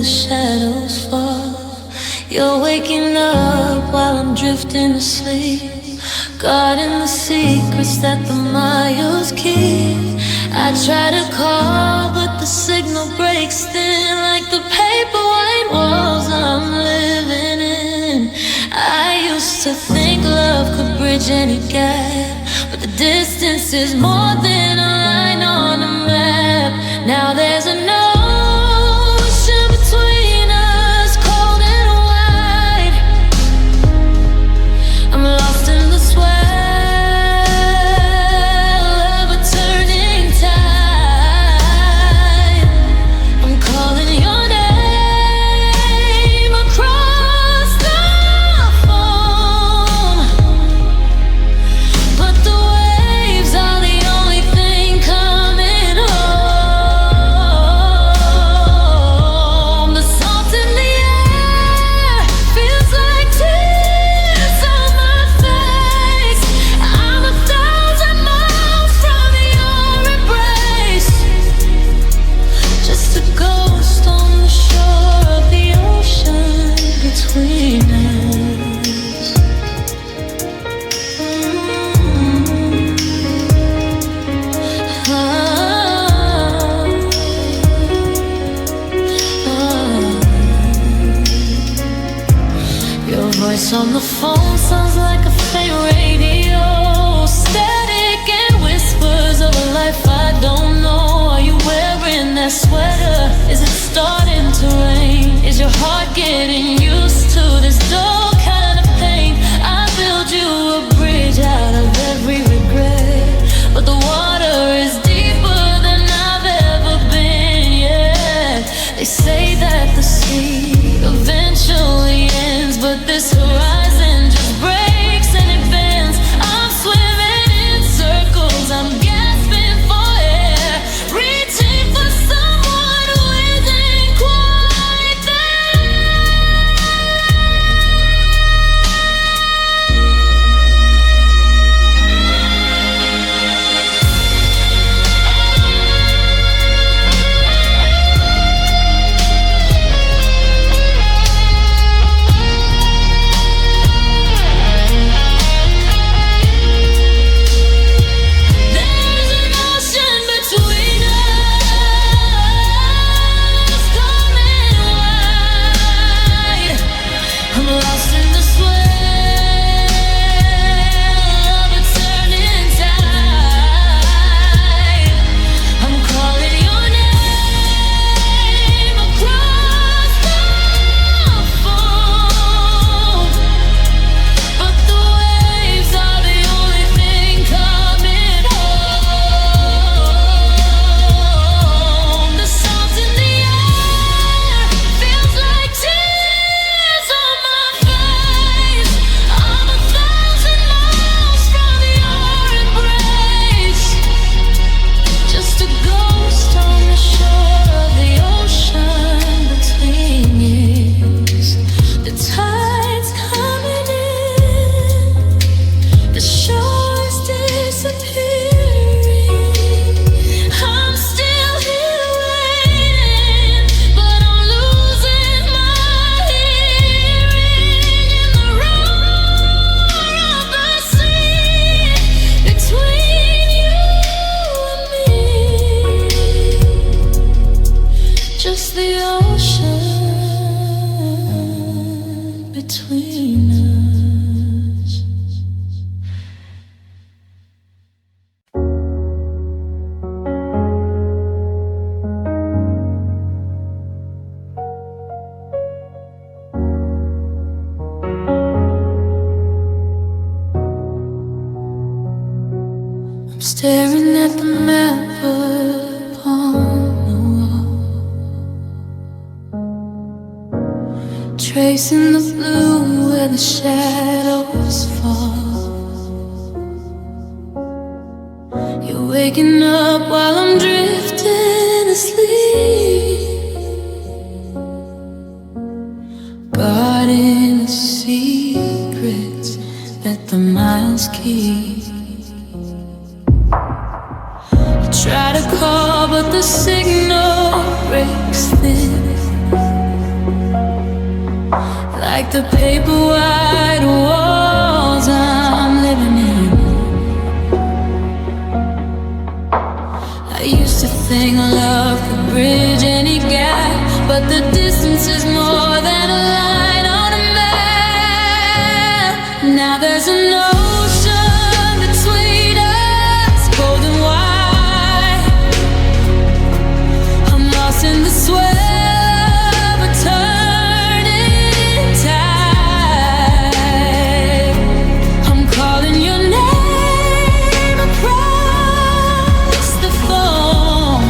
shadows fall. You're waking up while I'm drifting asleep, guarding the secrets that the miles keep. I try to call, but the signal breaks thin, like the paper white walls I'm living in. I used to think love could bridge any gap, but the distance is more than a line on a map. Now there's an ocean between us, cold and wide. I'm lost in the swell of a turning tide. I'm calling your name across the phone, but the waves are the only thing coming home. The salt in the air feels like tears on my face. I'm 1,000 miles from your embrace, just a ghost on the shore of the ocean between us. Your voice on the phone sounds like a faint radio, static and whispers of a life I don't know. Are you wearing that sweater? Is it starting to rain? Is your heart getting used to this dull kind of pain? I build you a bridge out of every regret, but the water is deeper than I've ever been. Yeah, they say that the sea eventually ends, but this horizon just breaks and it bends. I'm swimming in circles, I'm gasping for air, reaching for someone who isn't quite There's an ocean between us, coming wide. I'm lost in the swell of a turning tide. I'm calling your name across the phone, but the waves are the only thing coming home. The salt in the air feels like tears on my face. I'm 1,000 miles from your embrace, just a ghost on the shore of the ocean between us. The tide's coming in, the shore's disappearing. I'm still here waiting, but I'm losing my hearing in the roar of the sea between you and me. Just the ocean between us. I'm staring at the map upon the wall, tracing the blue where the shadows fall. You're waking up while I'm drifting asleep, guarding the secrets that the miles keep. Try to call, but the signal breaks thin, like the paper white walls I'm living in. I used to think love could bridge any gap, but the distance is more than a line on a map. Now there's an ocean between us, cold and white. I'm lost in the swell of a turning tide. I'm calling your name across the phone,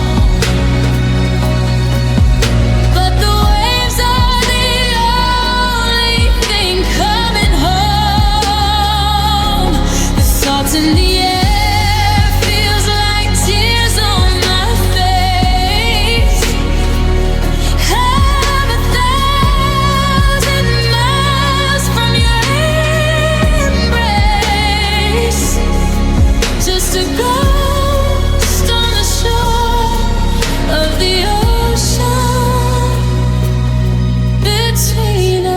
but the waves are the only thing coming home. The salt in the air feels like tears on my face. I'm 1,000 miles from your embrace, just a ghost on the shore of the ocean between us.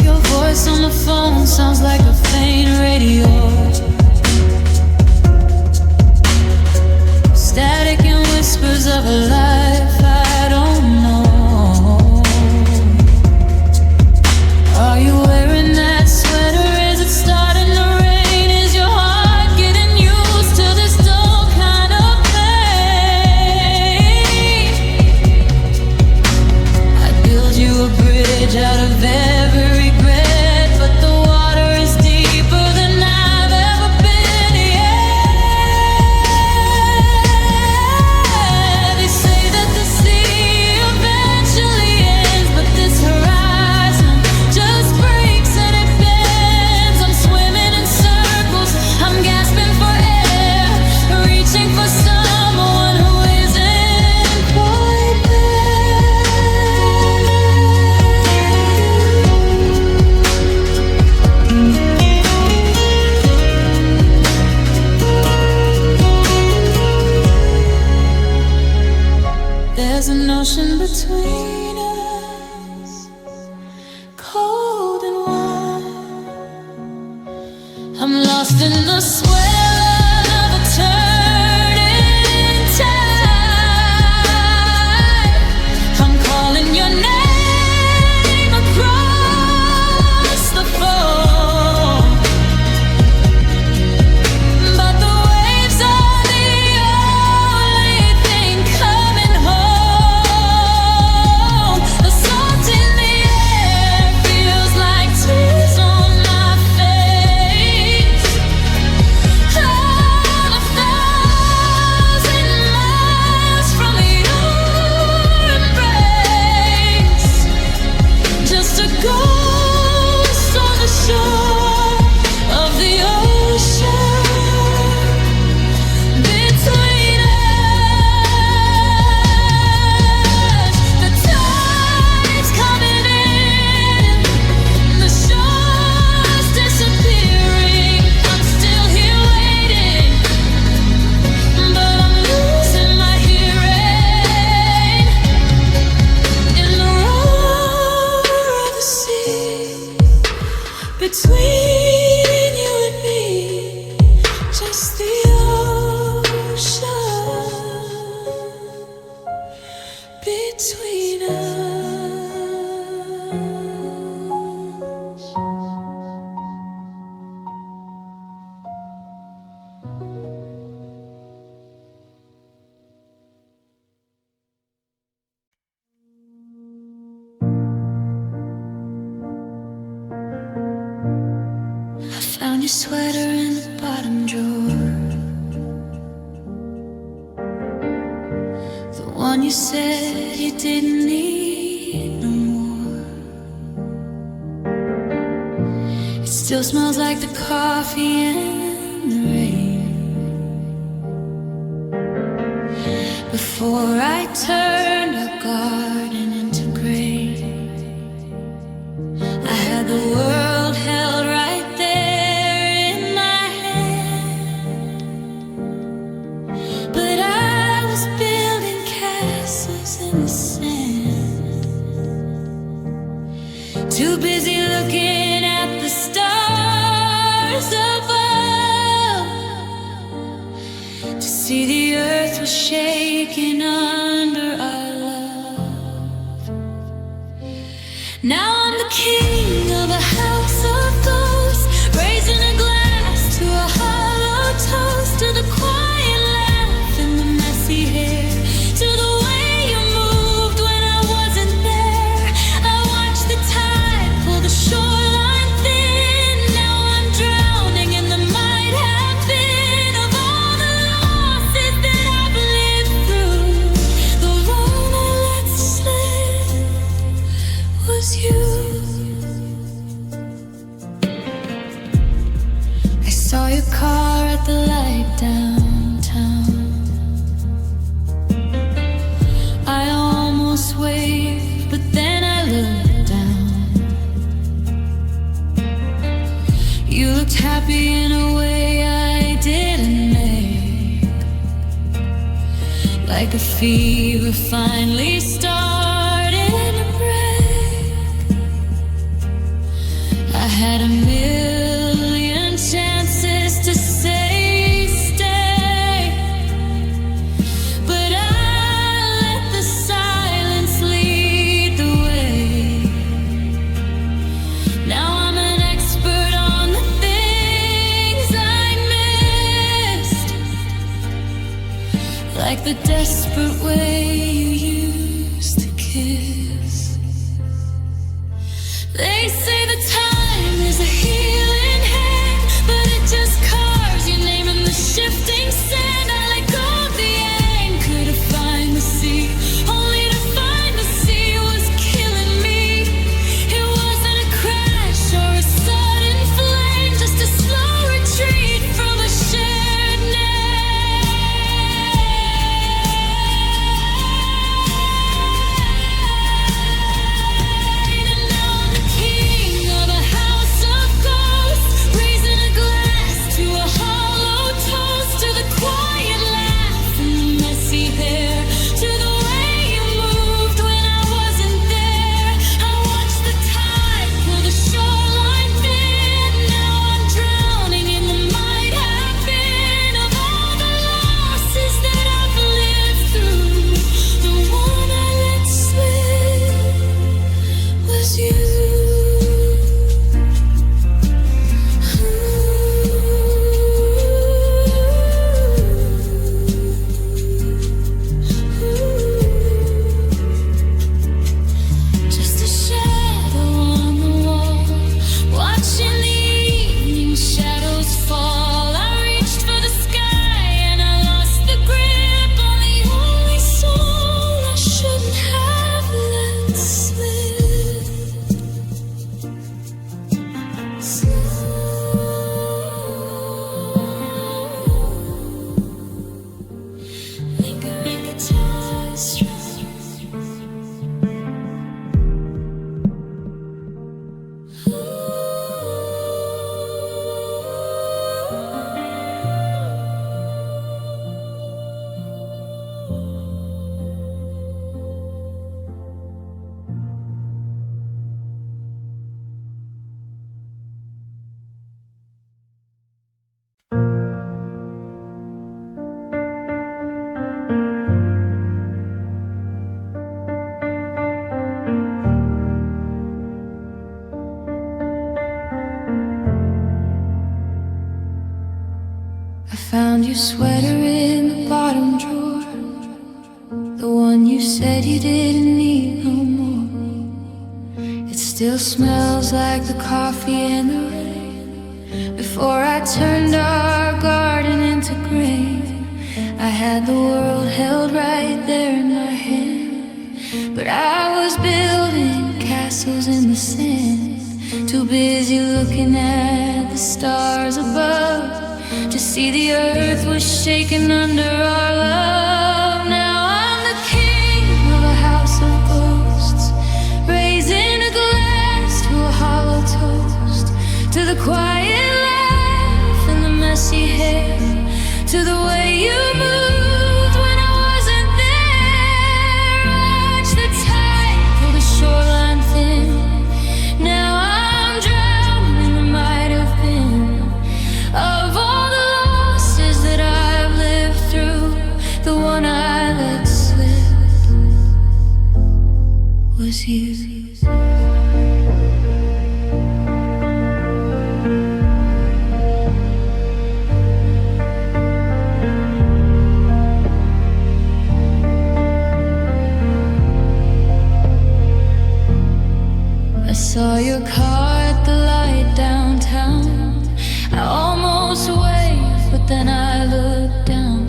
Your voice on the phone sounds like a faint radio, static and whispers of a life I don't know. Are you wearing that sweater? Is it starting to rain? Is your heart getting used to this dull kind of pain? I'd build you a bridge out of every regret, but the water is deeper than I've ever been. Yeah, they say that the sea eventually ends, but this horizon just breaks and it bends. I'm swimming in circles, I'm gasping for air, reaching for someone who isn't quite there. There's an ocean between us, cold and wide. I'm lost in the swell of a turning tide. I'm calling your name across the phone, but the waves are the only thing coming home. The salt in the air feels like tears on my face. I'm 1,000 miles from your embrace, just a ghost on the shore of the ocean between us. The tide's coming in, the shore's disappearing. I'm still here waiting, but I'm losing my hearing in the roar of the sea. Between you and me, just the ocean between us. I found your sweater in the bottom drawer, the one you said you didn't need no more. It still smells like the coffee and the rain. Before I turned our garden into grain, I had the world held right there in my hand, but I was building castles in the sand. was shaking under our love. Now I'm the king of a house of ghosts, raising a glass to a hollow toast, to the quiet laugh and the messy hair, to the way you moved when I wasn't there. I watched the tide pull the shoreline thin. Now I'm drowning in the might have been of all the losses that I've lived through. The one I let slip was you. I saw your car at the light downtown. I almost waved, but then I looked down. You looked happy in a way I didn't make, like a fever finally starting to break. I had a million chances to say stay, but I let the silence lead the way. Now I'm an expert on the things I missed, like the desperate way you used to kiss. They say the time is a healing hand, but it just carves your name in the shifting sand. I let go of the anchor to find the sea, only to find the sea was killing me. It wasn't a crash or a sudden flame, just a slow retreat from a shared name. And now I'm the king of a house of ghosts, raising a glass to a hollow toast, to the quiet laugh and the messy hair, to the way you moved when I wasn't there. I watched the tide pull the shoreline thin. Now I'm drowning in the might have been of all the losses that I've lived through. The one I let slip was you. Just a shadow on the wall, watching the evening shadows fall. I reached for the sky and I lost the grip on the only soul I shouldn't have let slip. Lingering guitar strums. I found your sweater in the bottom drawer, the one you said you didn't need no more. It still smells like the coffee and the rain. Before I turned our garden into grain, I had the world held right there in my hand, but I was building castles in the sand, too busy looking at the stars above to see the earth was shaking under our love. Now I'm the king of a house of ghosts, raising a glass to a hollow toast, to the quiet laugh and the messy hair, to the way you moved when I wasn't there. Watch the tide pull the shoreline thin. Now I'm drowning in the might have been of all the losses that I've lived through. The was you. I saw your car at the light downtown. I almost waved, but then I looked down.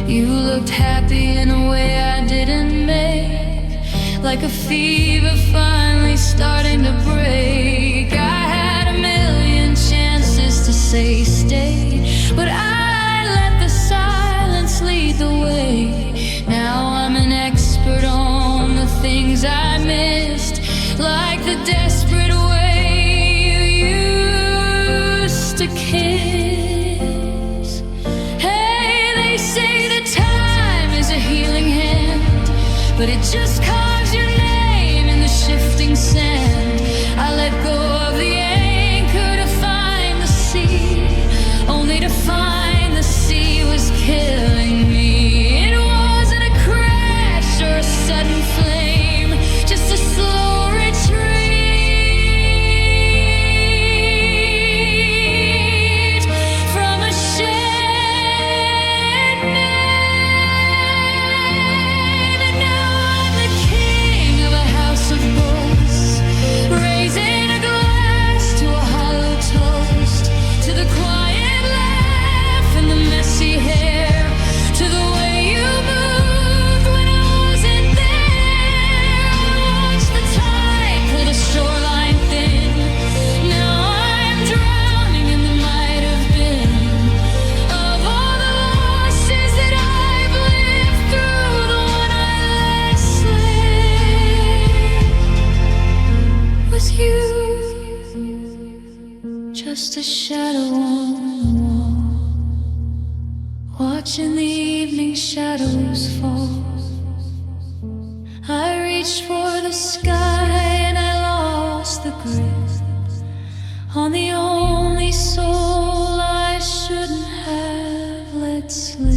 You looked happy in a way I didn't make, like a fever finally starting to break. I had a million chances to say stay, but I let the silence lead the way. Now I'm an expert on the things I missed, like the desperate way you used to kiss. Hey, they say that time is a healing hand, but it just carves your name in the shifting sand. I let go of the anchor to find the sea, only to find the sea was killing me. It wasn't a crash or a sudden flame, just a slow retreat from a shed name. And now I'm the king of a house of books, raising a glass to a hollow toast, to the quiet laugh and the messy hair, to the way you moved when I wasn't there. Watch the tide pull the shoreline thin. Now I'm drowning in the might have been of all the losses that I've lived through. The one I let slip was you, just a shadow on the wall, watching the evening shadows fall. I reached for the sky and I lost the grip on the only soul I shouldn't have let slip.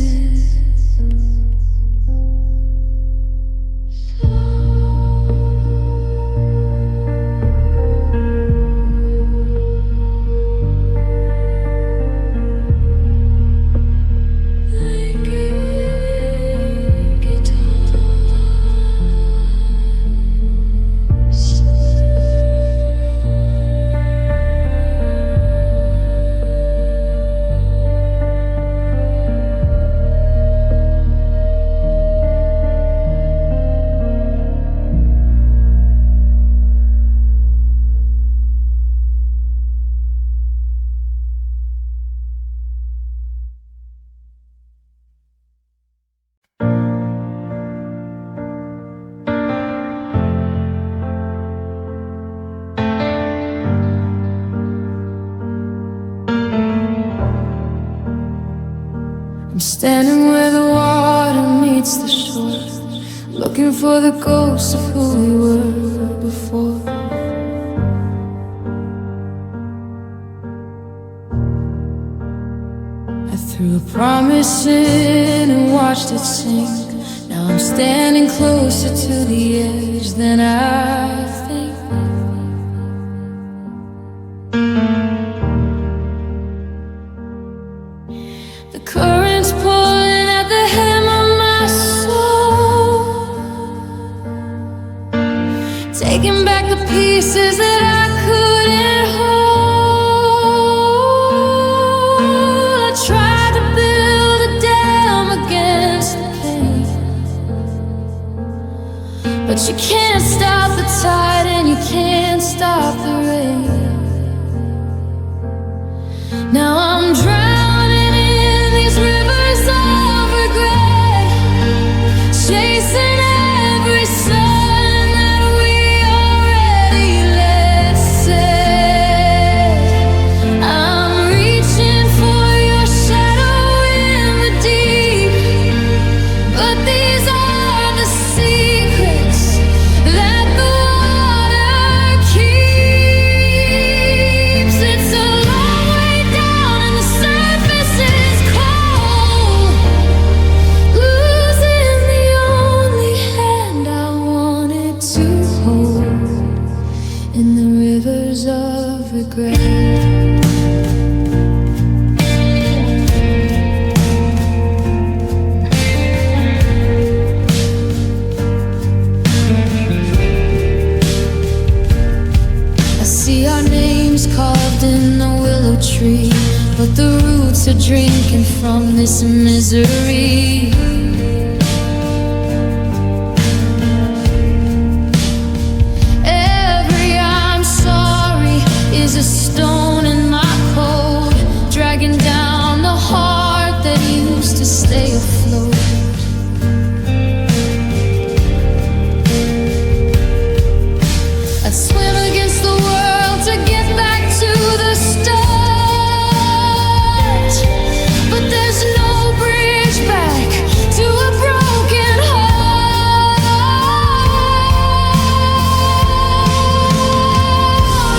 Like a guitar. I'm standing where the water meets the shore, looking for the ghosts of who we were before. I threw a promise in and watched it sink. Now I'm standing closer to the edge than I think. The current's pulling at the hem of my soul, taking back the pieces that I couldn't hold. I tried to build a dam against the pain, but you can't stop the tide and you can't stop the rain. Now I'm drowning in these rivers of regret, chasing every sun that we already let set. I'm reaching for your shadow in the deep, but these are the secrets that the water keeps. It's a long way down and drinking from this misery. Every I'm sorry is a stone in my coat, dragging down the heart that used to stay afloat. I'd swim against the world to get back to the start, but there's no bridge back to a broken heart.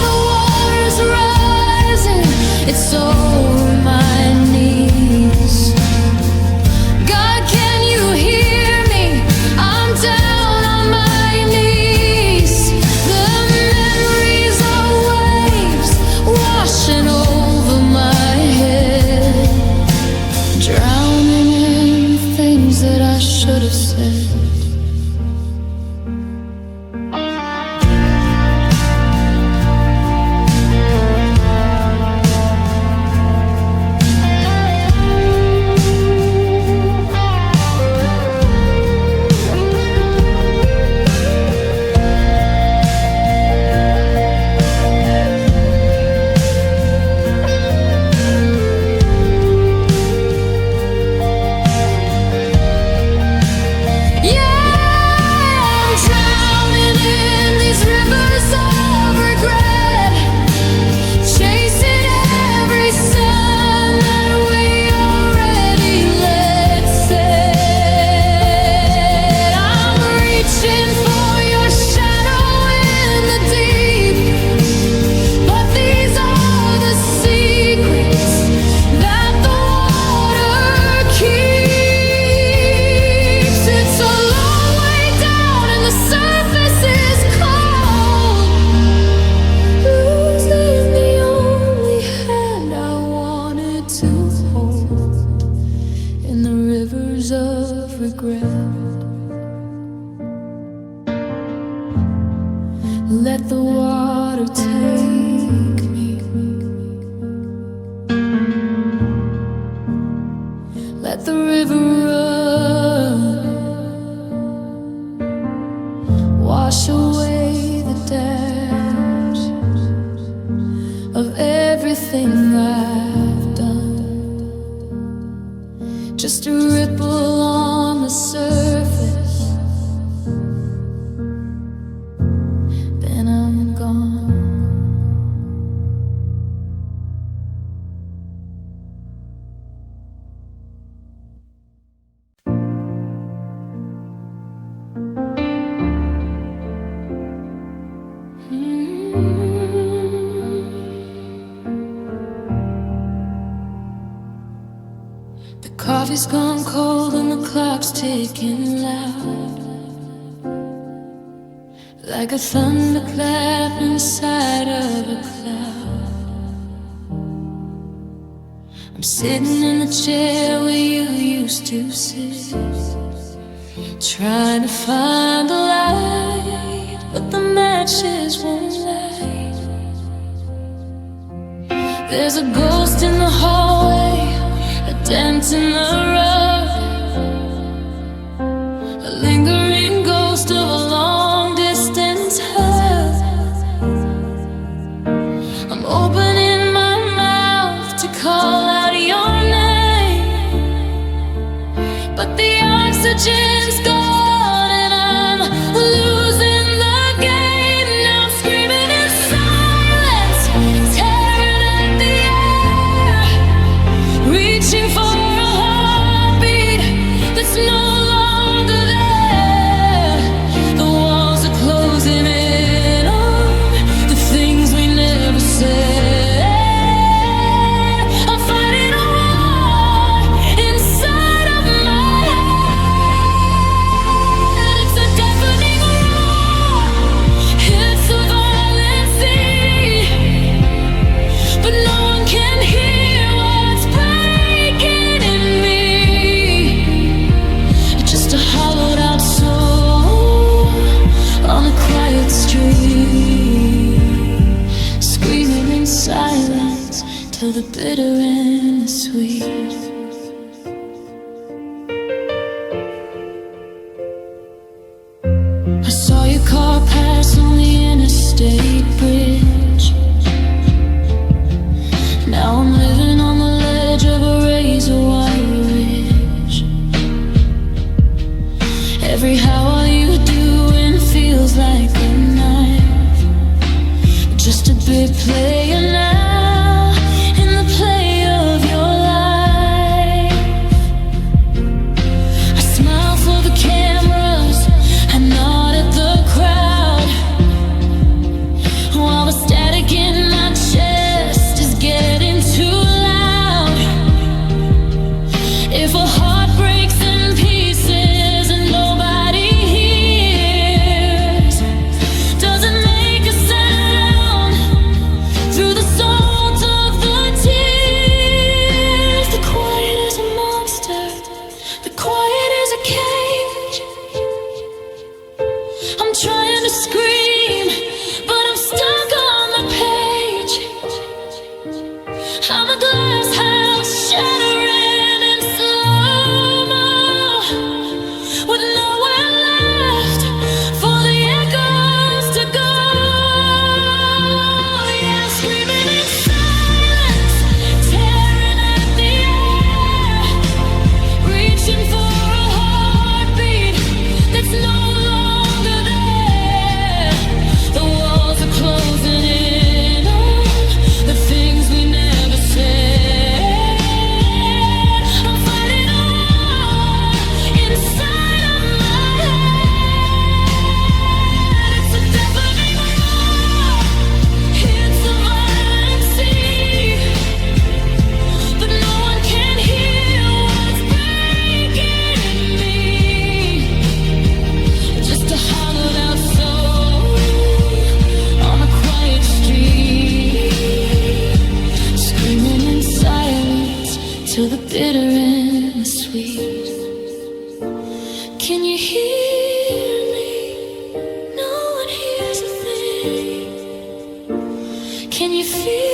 The water's rising, it's over my knees. God, can you hear me? I'm down on my knees. The memories are waves washing over my head, drowning in things that I should have said. Let the water take me. Let the river run. Wash away the dash of everything I've done. Just a ripple on the surface, then I'm gone. The coffee's gone cold and the clock's ticking loud, like a thunderclap inside of a cloud. I'm sitting in the chair where you used to sit, trying to find the light, but the matches won't light. There's a ghost in the hallway, a dent in the rug, a lingering ghost of a long-distance hug. I'm opening my mouth to call out your name, but the oxygen's gone and I'm losing the game. Now I'm screaming in silence, tearing at the air, reaching for a heartbeat that's no longer there. The walls are closing in on the things we never said. I'm fighting a war inside of my head. It's a deafening roar, it's a violent sea, but no one can hear what's breaking in me. Just a hollowed out soul on a quiet street, screaming in silence till the bitter end is sweet. I saw your car pass on the interstate bridge. Now I'm living on the ledge of a razor wire ridge. Every how are you doing feels like a knife. Just a big player now in the play of your life. I smile for the cameras, I nod at the crowd, while the static in my chest is getting too loud. If a heart breaks in pieces and nobody hears, does it make a sound through the salt of the tears? The quiet is a monster, the quiet is a cage. I'm trying to scream, but I'm stuck on the page. I'm a glass house shattering in slow-mo, with nowhere left for the echoes to go. Yeah, screaming in silence, tearing at the air, reaching for a heartbeat that's no longer there. The walls are closing in on the things we never said. I'm fighting a war inside of my head. It's a deafening roar, it's a violent sea, but no one can hear what's breaking in me. Just a hollowed out soul on a quiet street, screaming in silence till the bitter and the sweet. Can you hear me? No one hears a thing. Can you feel